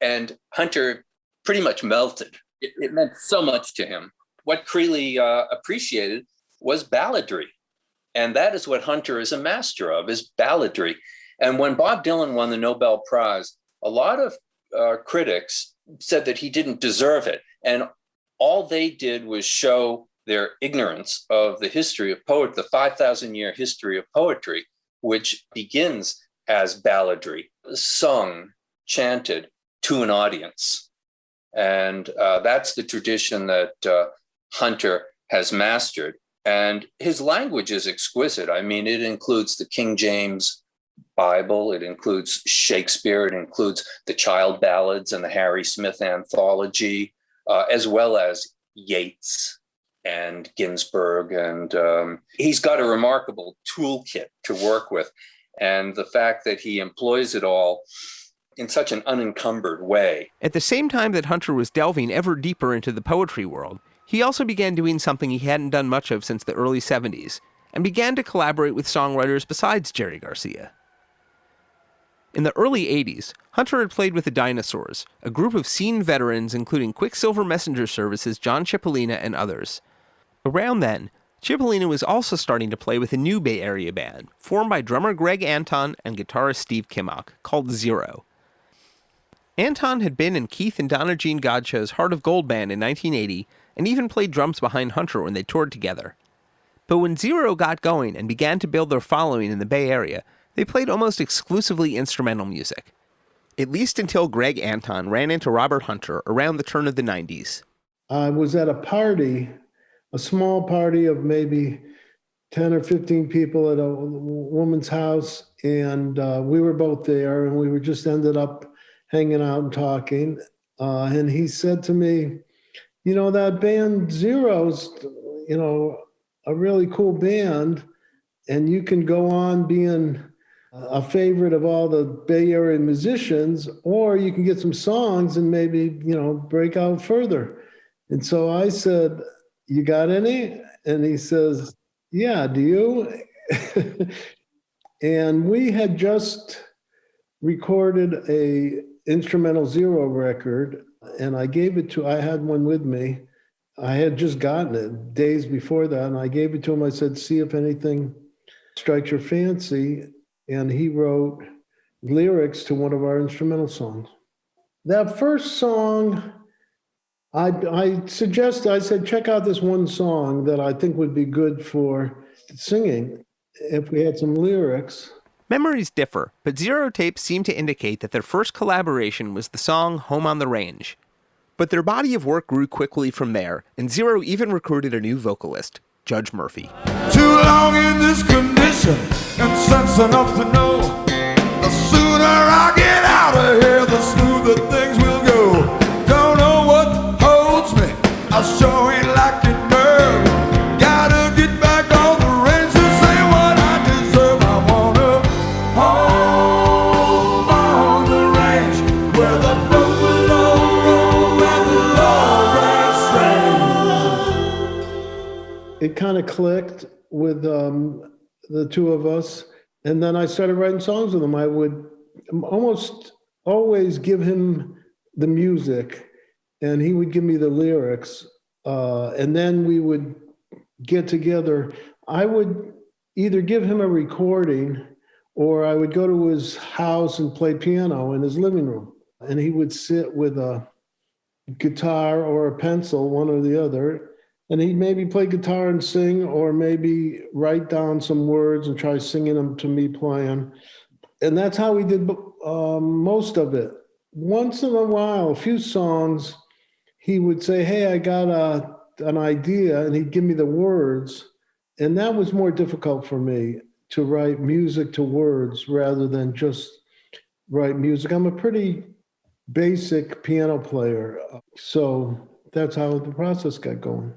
And Hunter pretty much melted. It meant so much to him. What Creeley appreciated was balladry. And that is what Hunter is a master of, is balladry. And when Bob Dylan won the Nobel Prize, a lot of critics said that he didn't deserve it. And all they did was show their ignorance of the history of poetry, the 5,000-year history of poetry, which begins as balladry, sung, chanted to an audience. And that's the tradition that Hunter has mastered. And his language is exquisite. I mean, it includes the King James Bible, it includes Shakespeare, it includes the child ballads and the Harry Smith anthology, as well as Yeats and Ginsberg. And he's got a remarkable toolkit to work with. And the fact that he employs it all in such an unencumbered way. At the same time that Hunter was delving ever deeper into the poetry world, he also began doing something he hadn't done much of since the early 70s, and began to collaborate with songwriters besides Jerry Garcia. In the early 80s, Hunter had played with the Dinosaurs, a group of scene veterans including Quicksilver Messenger Services, John Cipollina, and others. Around then, Cipollina was also starting to play with a new Bay Area band, formed by drummer Greg Anton and guitarist Steve Kimmock, called Zero. Anton had been in Keith and Donna Jean Godshow's Heart of Gold band in 1980, and even played drums behind Hunter when they toured together. But when Zero got going and began to build their following in the Bay Area, they played almost exclusively instrumental music. At least until Greg Anton ran into Robert Hunter around the turn of the 90s. I was at a party, a small party of maybe 10 or 15 people at a woman's house, and we were both there, and we were just ended up hanging out and talking. And he said to me, you know, that band Zero's, you know, a really cool band, and you can go on being a favorite of all the Bay Area musicians, or you can get some songs and maybe, you know, break out further. And so I said, you got any? And he says, yeah, do you? And we had just recorded a instrumental Zero record, and I gave it to, I had one with me. I had just gotten it days before that, and I gave it to him. I said, see if anything strikes your fancy. And he wrote lyrics to one of our instrumental songs. That first song, I said, check out this one song that I think would be good for singing if we had some lyrics. Memories differ, but Zero tapes seem to indicate that their first collaboration was the song Home on the Range. But their body of work grew quickly from there, and Zero even recruited a new vocalist, Judge Murphy. Too long in this condition and sense enough to know the sooner I get out of here, the smoother things will go. Don't know what holds me, I sure ain't like it, girl. Gotta get back on the range to say what I deserve. I wanna home on the range where the buffalo roam and the lawrence range. It kind of clicked with the two of us. And then I started writing songs with him. I would almost always give him the music, and he would give me the lyrics, and then we would get together. I would either give him a recording, or I would go to his house and play piano in his living room, and he would sit with a guitar or a pencil, one or the other, and he'd maybe play guitar and sing, or maybe write down some words and try singing them to me playing. And that's how we did most of it. Once in a while, a few songs, he would say, hey, I got an idea, and he'd give me the words. And that was more difficult for me, to write music to words rather than just write music. I'm a pretty basic piano player, so that's how the process got going.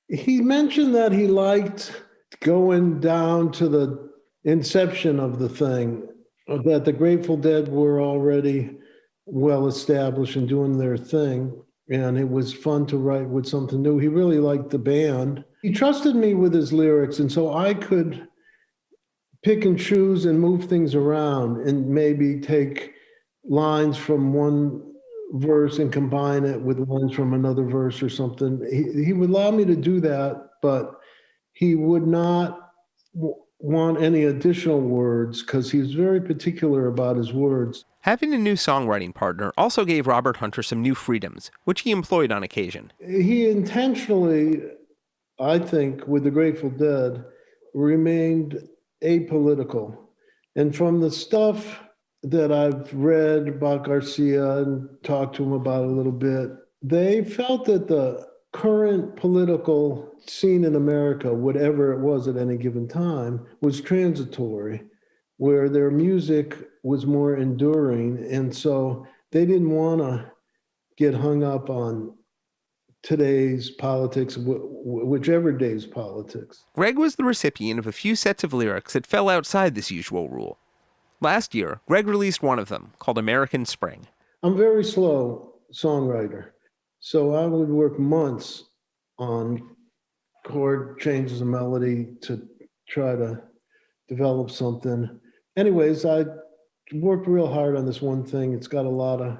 He mentioned that he liked going down to the inception of the thing, that the Grateful Dead were already well established and doing their thing, and it was fun to write with something new. He really liked the band. He trusted me with his lyrics, and so I could pick and choose and move things around and maybe take lines from one verse and combine it with lines from another verse or something. He would allow me to do that, but he would not want any additional words because he was very particular about his words. Having a new songwriting partner also gave Robert Hunter some new freedoms, which he employed on occasion. He intentionally, I think, with the Grateful Dead, remained apolitical. And from the stuff that I've read about Garcia and talked to him about a little bit, they felt that the current political scene in America, whatever it was at any given time, was transitory, where their music was more enduring. And so they didn't want to get hung up on today's politics, whichever day's politics. Greg was the recipient of a few sets of lyrics that fell outside this usual rule. Last year, Greg released one of them, called American Spring. I'm a very slow songwriter, so I would work months on chord changes and melody to try to develop something. Anyways, I worked real hard on this one thing. It's got a lot of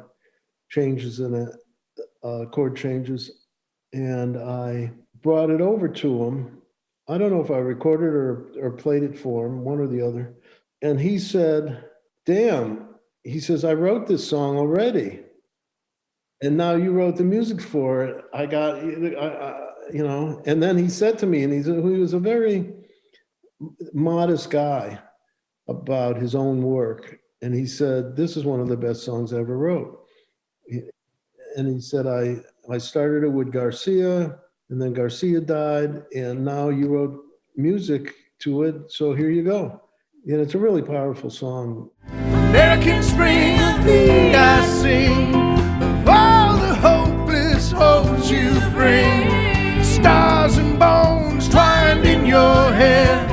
changes in it, chord changes, and I brought it over to him. I don't know if I recorded or played it for him, one or the other. And he said, damn, he says, I wrote this song already. And now you wrote the music for it. I got, and then he said to me, and he was a very modest guy about his own work. And he said, this is one of the best songs I ever wrote. And he said, I started it with Garcia, and then Garcia died, and now you wrote music to it, so here you go. And it's a really powerful song. American Spring of thee I sing, of all the hopeless hopes you bring. Stars and bones twined in your hair,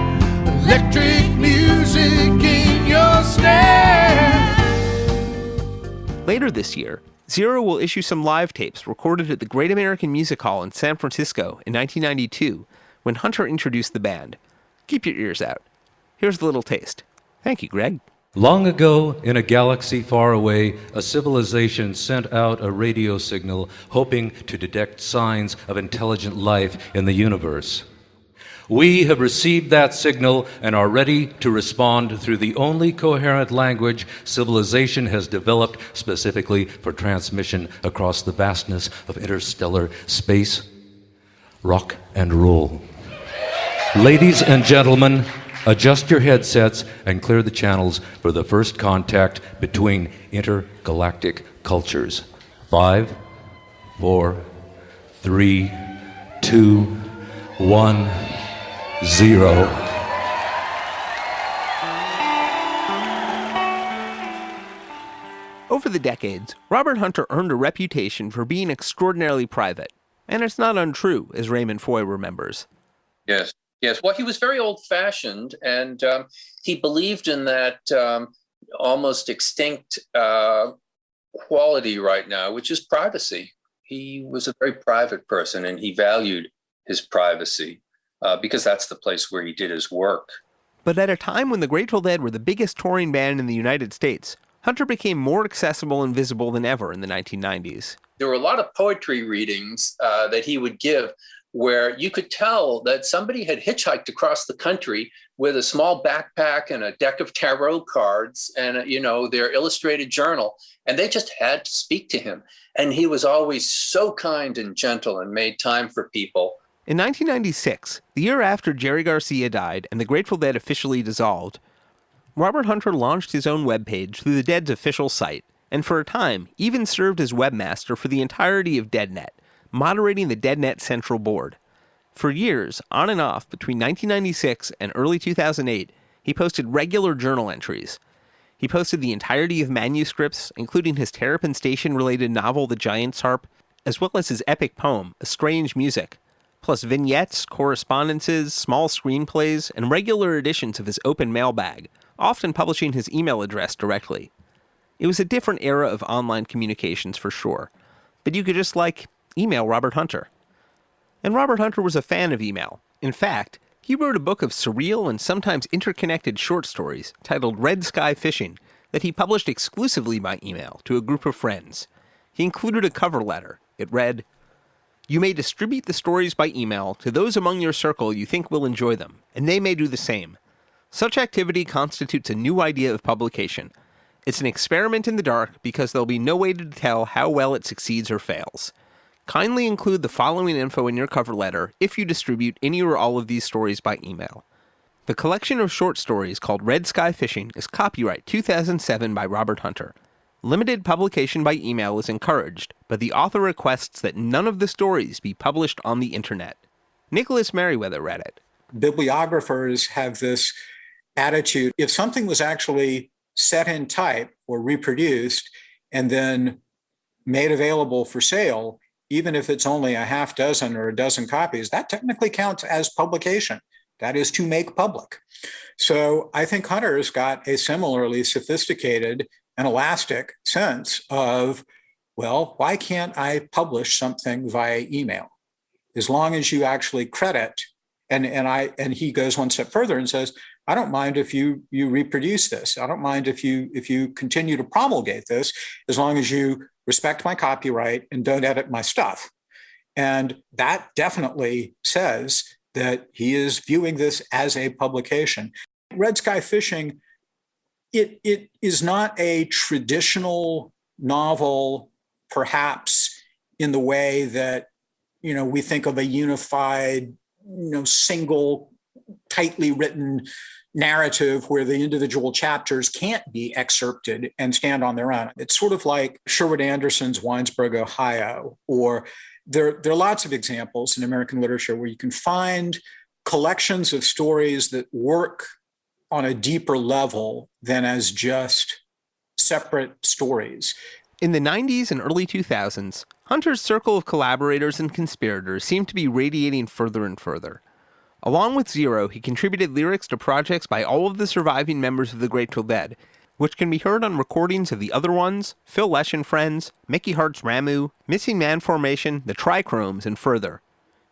electric music in your snare. Later this year, Zero will issue some live tapes recorded at the Great American Music Hall in San Francisco in 1992 when Hunter introduced the band. Keep your ears out. Here's a little taste. Thank you, Greg. Long ago, in a galaxy far away, a civilization sent out a radio signal hoping to detect signs of intelligent life in the universe. We have received that signal and are ready to respond through the only coherent language civilization has developed specifically for transmission across the vastness of interstellar space. Rock and roll. Ladies and gentlemen, adjust your headsets and clear the channels for the first contact between intergalactic cultures. 5, 4, 3, 2, 1, 0. Over the decades, Robert Hunter earned a reputation for being extraordinarily private. And it's not untrue, as Raymond Foye remembers. Yes. Well, he was very old-fashioned, and he believed in that almost extinct quality right now, which is privacy. He was a very private person, and he valued his privacy because that's the place where he did his work. But at a time when the Grateful Dead were the biggest touring band in the United States, Hunter became more accessible and visible than ever in the 1990s. there were a lot of poetry readings that he would give where you could tell that somebody had hitchhiked across the country with a small backpack and a deck of tarot cards and, you know, their illustrated journal, and they just had to speak to him. And he was always so kind and gentle and made time for people. In 1996, the year after Jerry Garcia died and the Grateful Dead officially dissolved, Robert Hunter launched his own webpage through the Dead's official site, and for a time even served as webmaster for the entirety of DeadNet, moderating the DeadNet Central Board. For years, on and off, between 1996 and early 2008, he posted regular journal entries. He posted the entirety of manuscripts, including his Terrapin Station-related novel The Giant's Harp, as well as his epic poem, A Strange Music, plus vignettes, correspondences, small screenplays, and regular editions of his open mailbag, often publishing his email address directly. It was a different era of online communications for sure, but you could just, email Robert Hunter. And Robert Hunter was a fan of email. In fact, he wrote a book of surreal and sometimes interconnected short stories titled Red Sky Fishing that he published exclusively by email to a group of friends. He included a cover letter. It read, "You may distribute the stories by email to those among your circle you think will enjoy them, and they may do the same. Such activity constitutes a new idea of publication. It's an experiment in the dark because there'll be no way to tell how well it succeeds or fails. Kindly include the following info in your cover letter if you distribute any or all of these stories by email." The collection of short stories called Red Sky Fishing is copyright 2007 by Robert Hunter. Limited publication by email is encouraged, but the author requests that none of the stories be published on the internet. Nicholas Meriwether read it. Bibliographers have this attitude. If something was actually set in type or reproduced and then made available for sale, even if it's only a half dozen or a dozen copies, that technically counts as publication. That is to make public. So I think Hunter's got a similarly sophisticated and elastic sense of, well, why can't I publish something via email? As long as you actually credit, and he goes one step further and says, I don't mind if you reproduce this. I don't mind if you continue to promulgate this, as long as you respect my copyright and don't edit my stuff. And that definitely says that he is viewing this as a publication. Red Sky Fishing, it is not a traditional novel, perhaps in the way that, we think of a unified, single, tightly written narrative where the individual chapters can't be excerpted and stand on their own. It's sort of like Sherwood Anderson's Winesburg, Ohio, or there are lots of examples in American literature where you can find collections of stories that work on a deeper level than as just separate stories. In the 90s and early 2000s, Hunter's circle of collaborators and conspirators seemed to be radiating further and further. Along with Zero, he contributed lyrics to projects by all of the surviving members of the Grateful Dead, which can be heard on recordings of The Other Ones, Phil Lesh and Friends, Mickey Hart's Ramu, Missing Man Formation, The Trichromes, and further.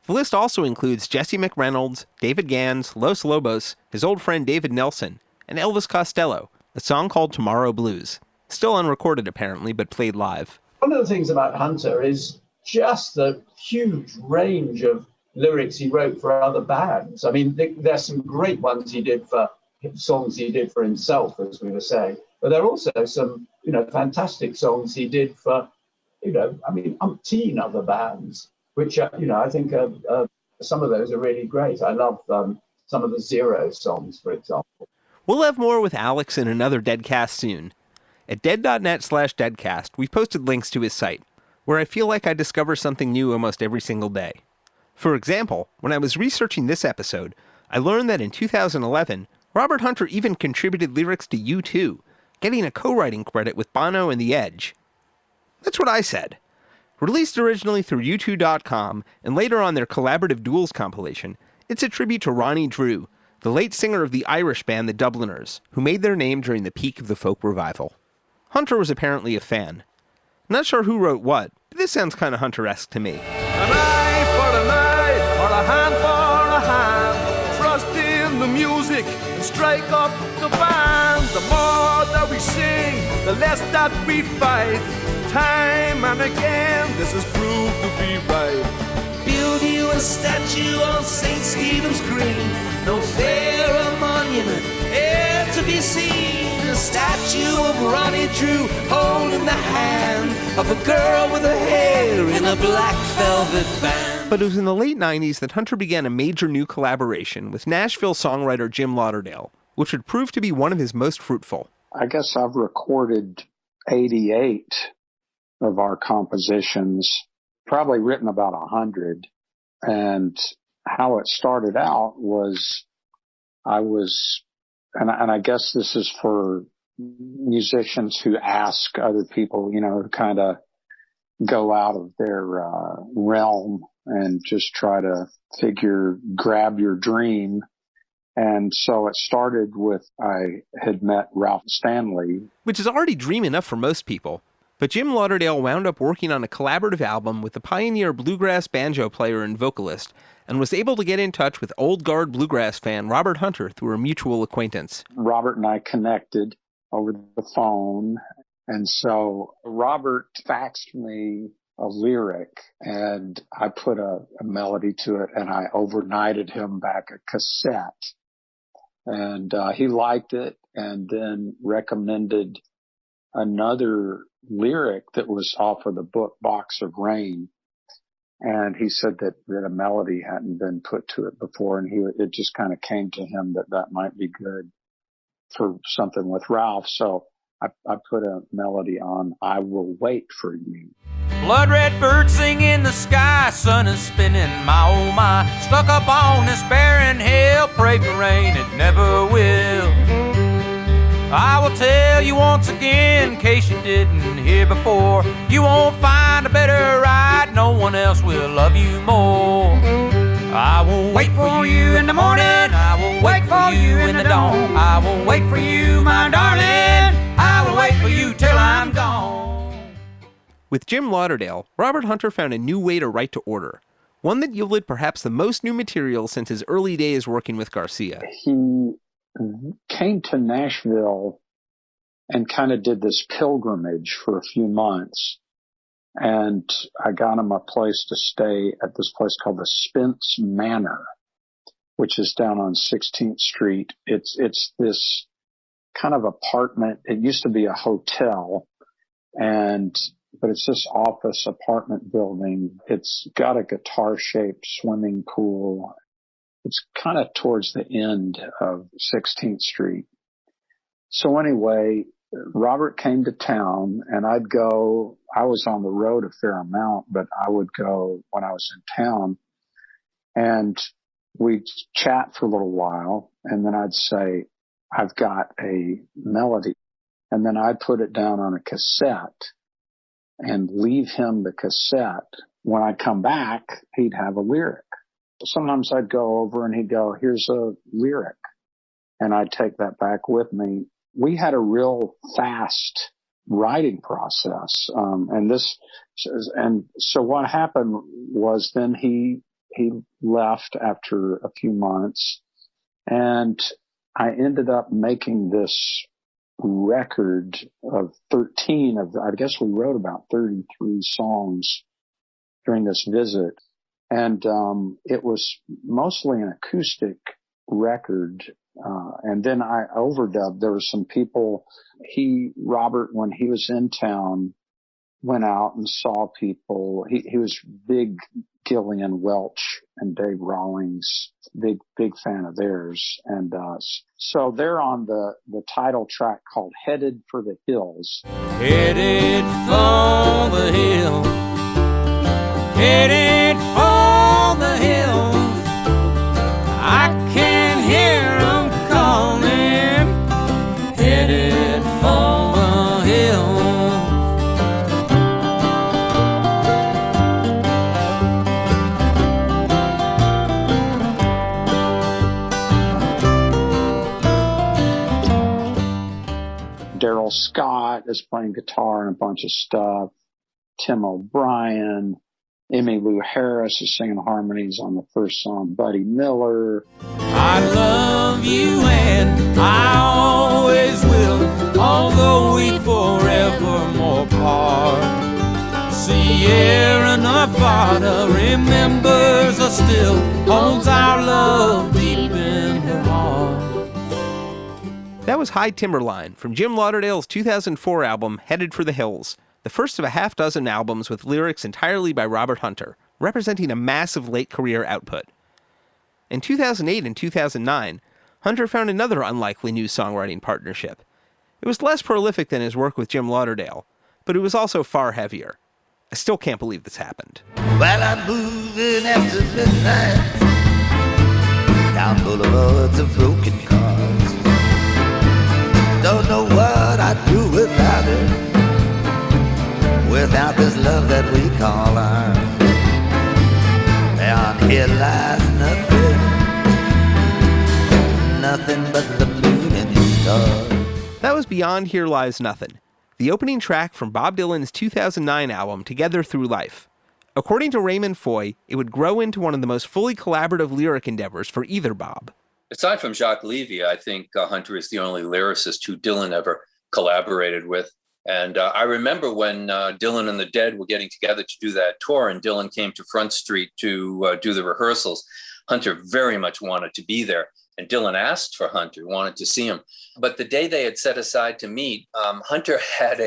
The list also includes Jesse McReynolds, David Gans, Los Lobos, his old friend David Nelson, and Elvis Costello, a song called Tomorrow Blues. Still unrecorded apparently, but played live. One of the things about Hunter is just the huge range of lyrics he wrote for other bands. I mean, there's some great ones he did for songs he did for himself, as we were saying, but there are also some, fantastic songs he did for, umpteen other bands, which, I think some of those are really great. I love some of the Zero songs, for example. We'll have more with Alex in another Deadcast soon. At dead.net/Deadcast, we've posted links to his site, where I feel like I discover something new almost every single day. For example, when I was researching this episode, I learned that in 2011, Robert Hunter even contributed lyrics to U2, getting a co-writing credit with Bono and The Edge. That's what I said. Released originally through U2.com and later on their Collaborative Duels compilation, it's a tribute to Ronnie Drew, the late singer of the Irish band The Dubliners, who made their name during the peak of the folk revival. Hunter was apparently a fan. Not sure who wrote what, but this sounds kind of Hunter-esque to me. An eye for an eye, or a hand for a hand. Trust in the music and strike up the band. The more that we sing, the less that we fight. time and again, this has proved to be right. Build you a statue on St. Stephen's Green. No fairer monument e'er to be seen. A statue of Ronnie Drew holding the hand of a girl with her hair in a black velvet band. But it was in the late 90s that Hunter began a major new collaboration with Nashville songwriter Jim Lauderdale, which would prove to be one of his most fruitful. I guess I've recorded 88 of our compositions, probably written about 100. And how it started out was and I guess this is for musicians who ask other people, to kind of go out of their realm and just try to grab your dream. And so it started with, I had met Ralph Stanley. Which is already dream enough for most people. But Jim Lauderdale wound up working on a collaborative album with the pioneer bluegrass banjo player and vocalist, and was able to get in touch with old guard bluegrass fan Robert Hunter through a mutual acquaintance. Robert and I connected over the phone, and so Robert faxed me a lyric, and I put a melody to it, and I overnighted him back a cassette. And he liked it, and then recommended another lyric that was off of the book Box of Rain. And he said that a melody hadn't been put to it before, and it just kind of came to him that might be good for something with Ralph. So I put a melody on I Will Wait for You. Blood red bird sing in the sky, sun is spinning, my oh my. Stuck up on this barren hill, pray for rain, it never will. I will tell you once again, in case you didn't hear before, you won't find a better ride, no one else will love you more. I will wait for you in the morning, I will wait for you in the dawn. I will wait for you, my darling, I will wait for you till I'm gone. With Jim Lauderdale, Robert Hunter found a new way to write to order, one that yielded perhaps the most new material since his early days working with Garcia. He came to Nashville and kind of did this pilgrimage for a few months. And I got him a place to stay at this place called the Spence Manor, which is down on 16th Street. It's this kind of apartment. It used to be a hotel, but it's this office apartment building. It's got a guitar-shaped swimming pool. It's kind of towards the end of 16th Street. So anyway, Robert came to town, and I was on the road a fair amount, but I would go when I was in town, and we'd chat for a little while, and then I'd say, I've got a melody. And then I'd put it down on a cassette and leave him the cassette. When I come back, he'd have a lyric. Sometimes I'd go over and he'd go, here's a lyric. And I'd take that back with me. We had a real fast writing process. And so what happened was then he left after a few months, and I ended up making this record of 13 I guess we wrote about 33 songs during this visit. And it was mostly an acoustic record. And then I overdubbed. There were some people, Robert, when he was in town, went out and saw people. He was big Gillian Welch and Dave Rawlings, big fan of theirs. And so they're on the title track called Headed for the Hills. Headed for the hills, headed for the hills, I can hear them calling, headed for the hills. Daryl Scott is playing guitar and a bunch of stuff. Tim O'Brien, Emmylou Harris is singing harmonies on the first song. Buddy Miller. I love you and I always will, although we forevermore part. Sierra Nevada remembers us still, holds our love deep in her heart. That was High Timberline from Jim Lauderdale's 2004 album Headed for the Hills, the first of a half dozen albums with lyrics entirely by Robert Hunter, representing a massive late career output. In 2008 and 2009, Hunter found another unlikely new songwriting partnership. It was less prolific than his work with Jim Lauderdale, but it was also far heavier. I still can't believe this happened. While I'm moving after midnight down boulevards of broken cars, don't know what I'd do without it, without this love that we call ours. Down here lies nothing but the moon and the stars. That was Beyond Here Lies Nothing, the opening track from Bob Dylan's 2009 album Together Through Life. According to Raymond Foye, it would grow into one of the most fully collaborative lyric endeavors for either Bob. Aside from Jacques Levy, I think Hunter is the only lyricist who Dylan ever collaborated with. And I remember when Dylan and the Dead were getting together to do that tour, and Dylan came to Front Street to do the rehearsals. Hunter very much wanted to be there, and Dylan asked for Hunter, wanted to see him. But the day they had set aside to meet, Hunter had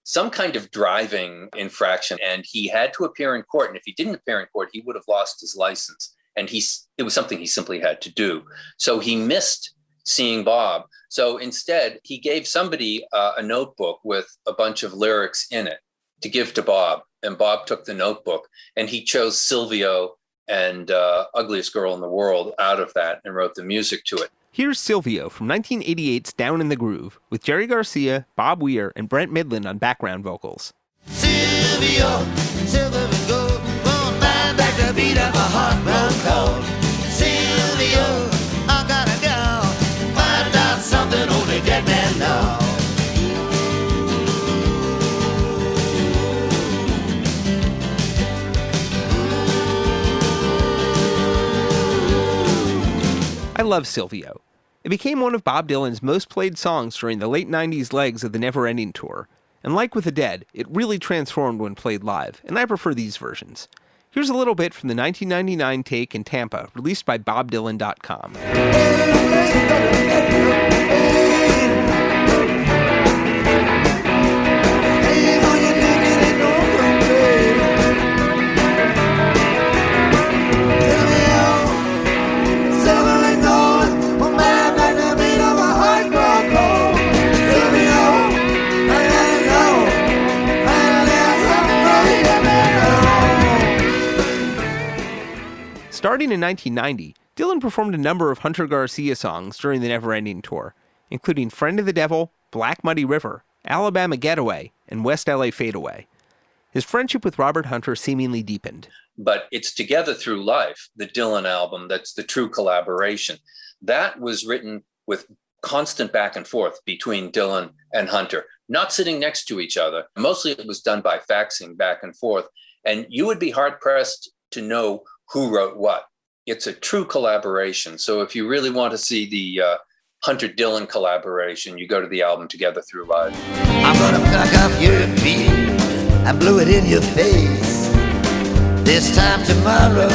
some kind of driving infraction, and he had to appear in court. And if he didn't appear in court, he would have lost his license. And it was something he simply had to do. So he missed seeing Bob. So instead, he gave somebody a notebook with a bunch of lyrics in it to give to Bob. And Bob took the notebook, and he chose Silvio and Ugliest Girl in the World out of that and wrote the music to it. Here's Silvio from 1988's Down in the Groove, with Jerry Garcia, Bob Weir, and Brent Midland on background vocals. Silvio, silver and gold, won't buy back the beat of a heart grown cold. Silvio, I gotta go, find out something only dead men know. I love Silvio. It became one of Bob Dylan's most played songs during the late 90s legs of the Never Ending Tour, and like with the Dead, it really transformed when played live, and I prefer these versions. Here's a little bit from the 1999 take in Tampa, released by BobDylan.com. Starting in 1990, Dylan performed a number of Hunter Garcia songs during the Never Ending Tour, including Friend of the Devil, Black Muddy River, Alabama Getaway, and West LA Fadeaway. His friendship with Robert Hunter seemingly deepened. But it's Together Through Life, the Dylan album, that's the true collaboration. That was written with constant back and forth between Dylan and Hunter, not sitting next to each other. Mostly it was done by faxing back and forth. And you would be hard-pressed to know who wrote what. It's a true collaboration. So if you really want to see the Hunter-Dylan collaboration, you go to the album Together Through Life. I'm gonna pluck off your beard and blew it in your face. This time tomorrow,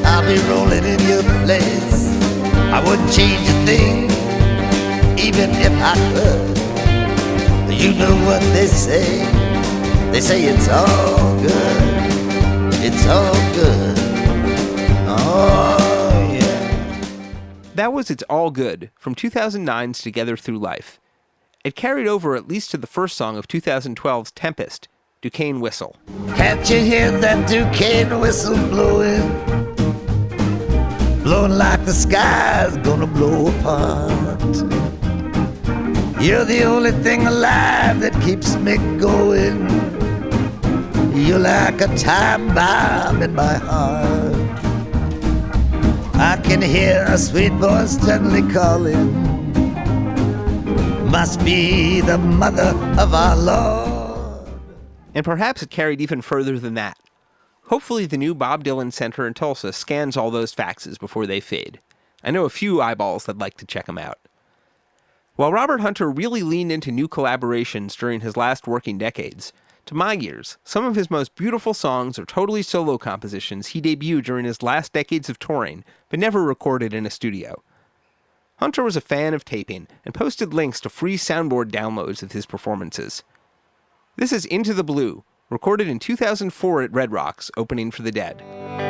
I'll be rolling in your place. I wouldn't change a thing, even if I could. You know what they say. They say it's all good. It's all good. Oh, yeah. That was It's All Good from 2009's Together Through Life. It carried over at least to the first song of 2012's Tempest, Duquesne Whistle. Can't you hear that Duquesne whistle blowing? Blowing like the sky's gonna blow apart. You're the only thing alive that keeps me going. You're like a time bomb in my heart. I can hear a sweet voice gently calling. Must be the mother of our Lord. And perhaps it carried even further than that. Hopefully the new Bob Dylan Center in Tulsa scans all those faxes before they fade. I know a few eyeballs that'd like to check them out. While Robert Hunter really leaned into new collaborations during his last working decades, To my ears, some of his most beautiful songs are totally solo compositions he debuted during his last decades of touring, but never recorded in a studio. Hunter was a fan of taping and posted links to free soundboard downloads of his performances. This is Into the Blue, recorded in 2004 at Red Rocks, opening for the Dead.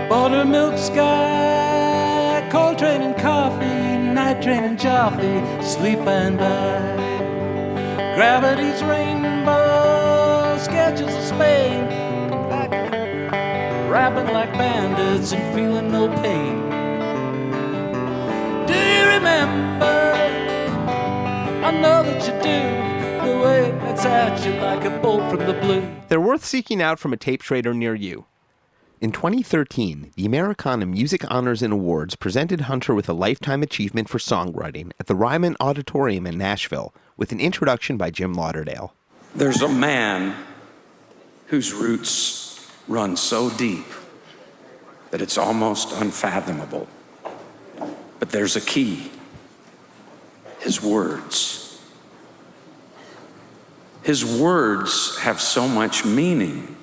Buttermilk sky, coal train and coffee, night train and joffy, sleep and by. Gravity's rainbow, sketches of Spain, rapping like bandits and feeling no pain. Do you remember? I know that you do, the way that's at you like a bolt from the blue. They're worth seeking out from a tape trader near you. In 2013, the Americana Music Honors and Awards presented Hunter with a Lifetime Achievement for Songwriting at the Raymond Auditorium in Nashville, with an introduction by Jim Lauderdale. There's a man whose roots run so deep that it's almost unfathomable. But there's a key: his words. His words have so much meaning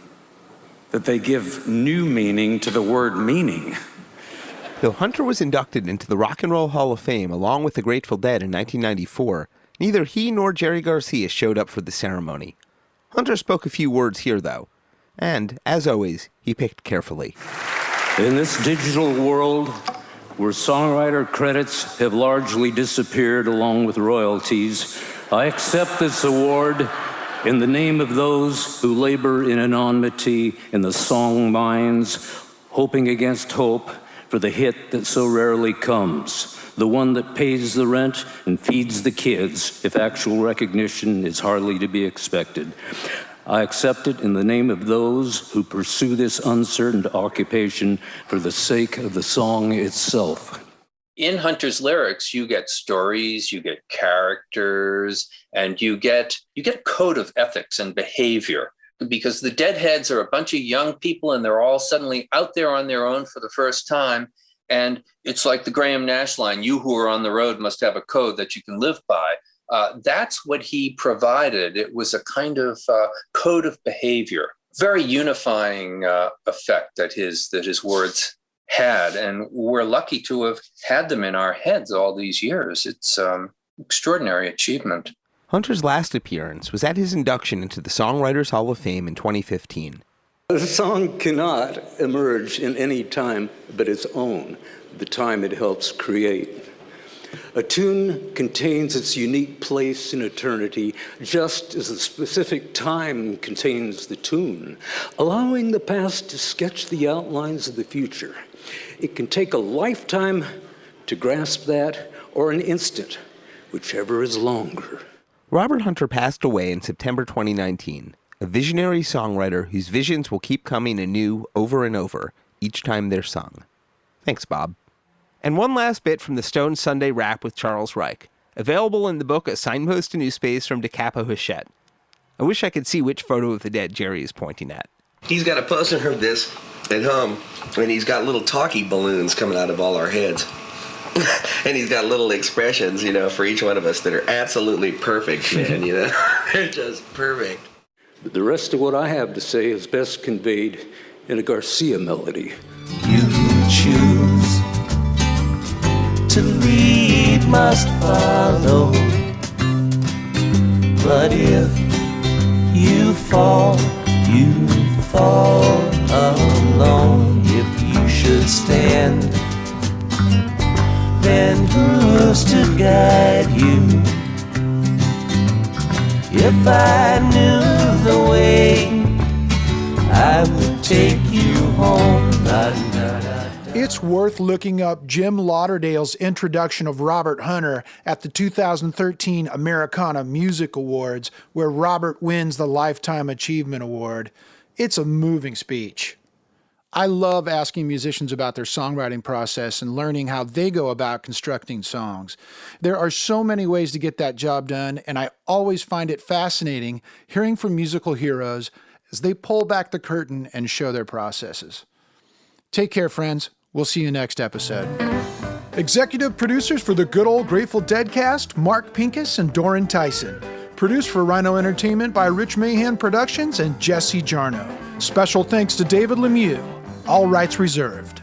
that they give new meaning to the word meaning. Though Hunter was inducted into the Rock and Roll Hall of Fame along with the Grateful Dead in 1994, neither he nor Jerry Garcia showed up for the ceremony. Hunter spoke a few words here, though, and, as always, he picked carefully. In this digital world, where songwriter credits have largely disappeared along with royalties, I accept this award in the name of those who labor in anonymity in the song mines, hoping against hope for the hit that so rarely comes, the one that pays the rent and feeds the kids if actual recognition is hardly to be expected. I accept it in the name of those who pursue this uncertain occupation for the sake of the song itself. In Hunter's lyrics, you get stories, you get characters, and you get a code of ethics and behavior, because the Deadheads are a bunch of young people and they're all suddenly out there on their own for the first time. And it's like the Graham Nash line, you who are on the road must have a code that you can live by. That's what he provided. It was a kind of code of behavior, very unifying effect that his words had, and we're lucky to have had them in our heads all these years. It's extraordinary achievement. Hunter's last appearance was at his induction into the Songwriters Hall of Fame in 2015. A song cannot emerge in any time but its own, the time it helps create. A tune contains its unique place in eternity, just as the specific time contains the tune, allowing the past to sketch the outlines of the future. It can take a lifetime to grasp that, or an instant, whichever is longer. Robert Hunter passed away in September 2019, a visionary songwriter whose visions will keep coming anew over and over, each time they're sung. Thanks, Bob. And one last bit from the Stone Sunday Rap with Charles Reich, available in the book A Signpost to New Space from Da Capo Hachette. I wish I could see which photo of the Dead Jerry is pointing at. He's got a poster of this at home, and he's got little talkie balloons coming out of all our heads. And he's got little expressions, for each one of us that are absolutely perfect, man, They're just perfect. But the rest of what I have to say is best conveyed in a Garcia melody. You choose to lead must follow, but if you fall alone. If you should stand, then who's to guide you? If I knew the way, I would take you home. It's worth looking up Jim Lauderdale's introduction of Robert Hunter at the 2013 Americana Music Awards, where Robert wins the Lifetime Achievement Award. It's a moving speech. I love asking musicians about their songwriting process and learning how they go about constructing songs. There are so many ways to get that job done, and I always find it fascinating hearing from musical heroes as they pull back the curtain and show their processes. Take care, friends. We'll see you next episode. Executive producers for the Good Old Grateful Deadcast, Mark Pincus and Doran Tyson. produced for Rhino Entertainment by Rich Mahan Productions and Jesse Jarno. Special thanks to David Lemieux. All rights reserved.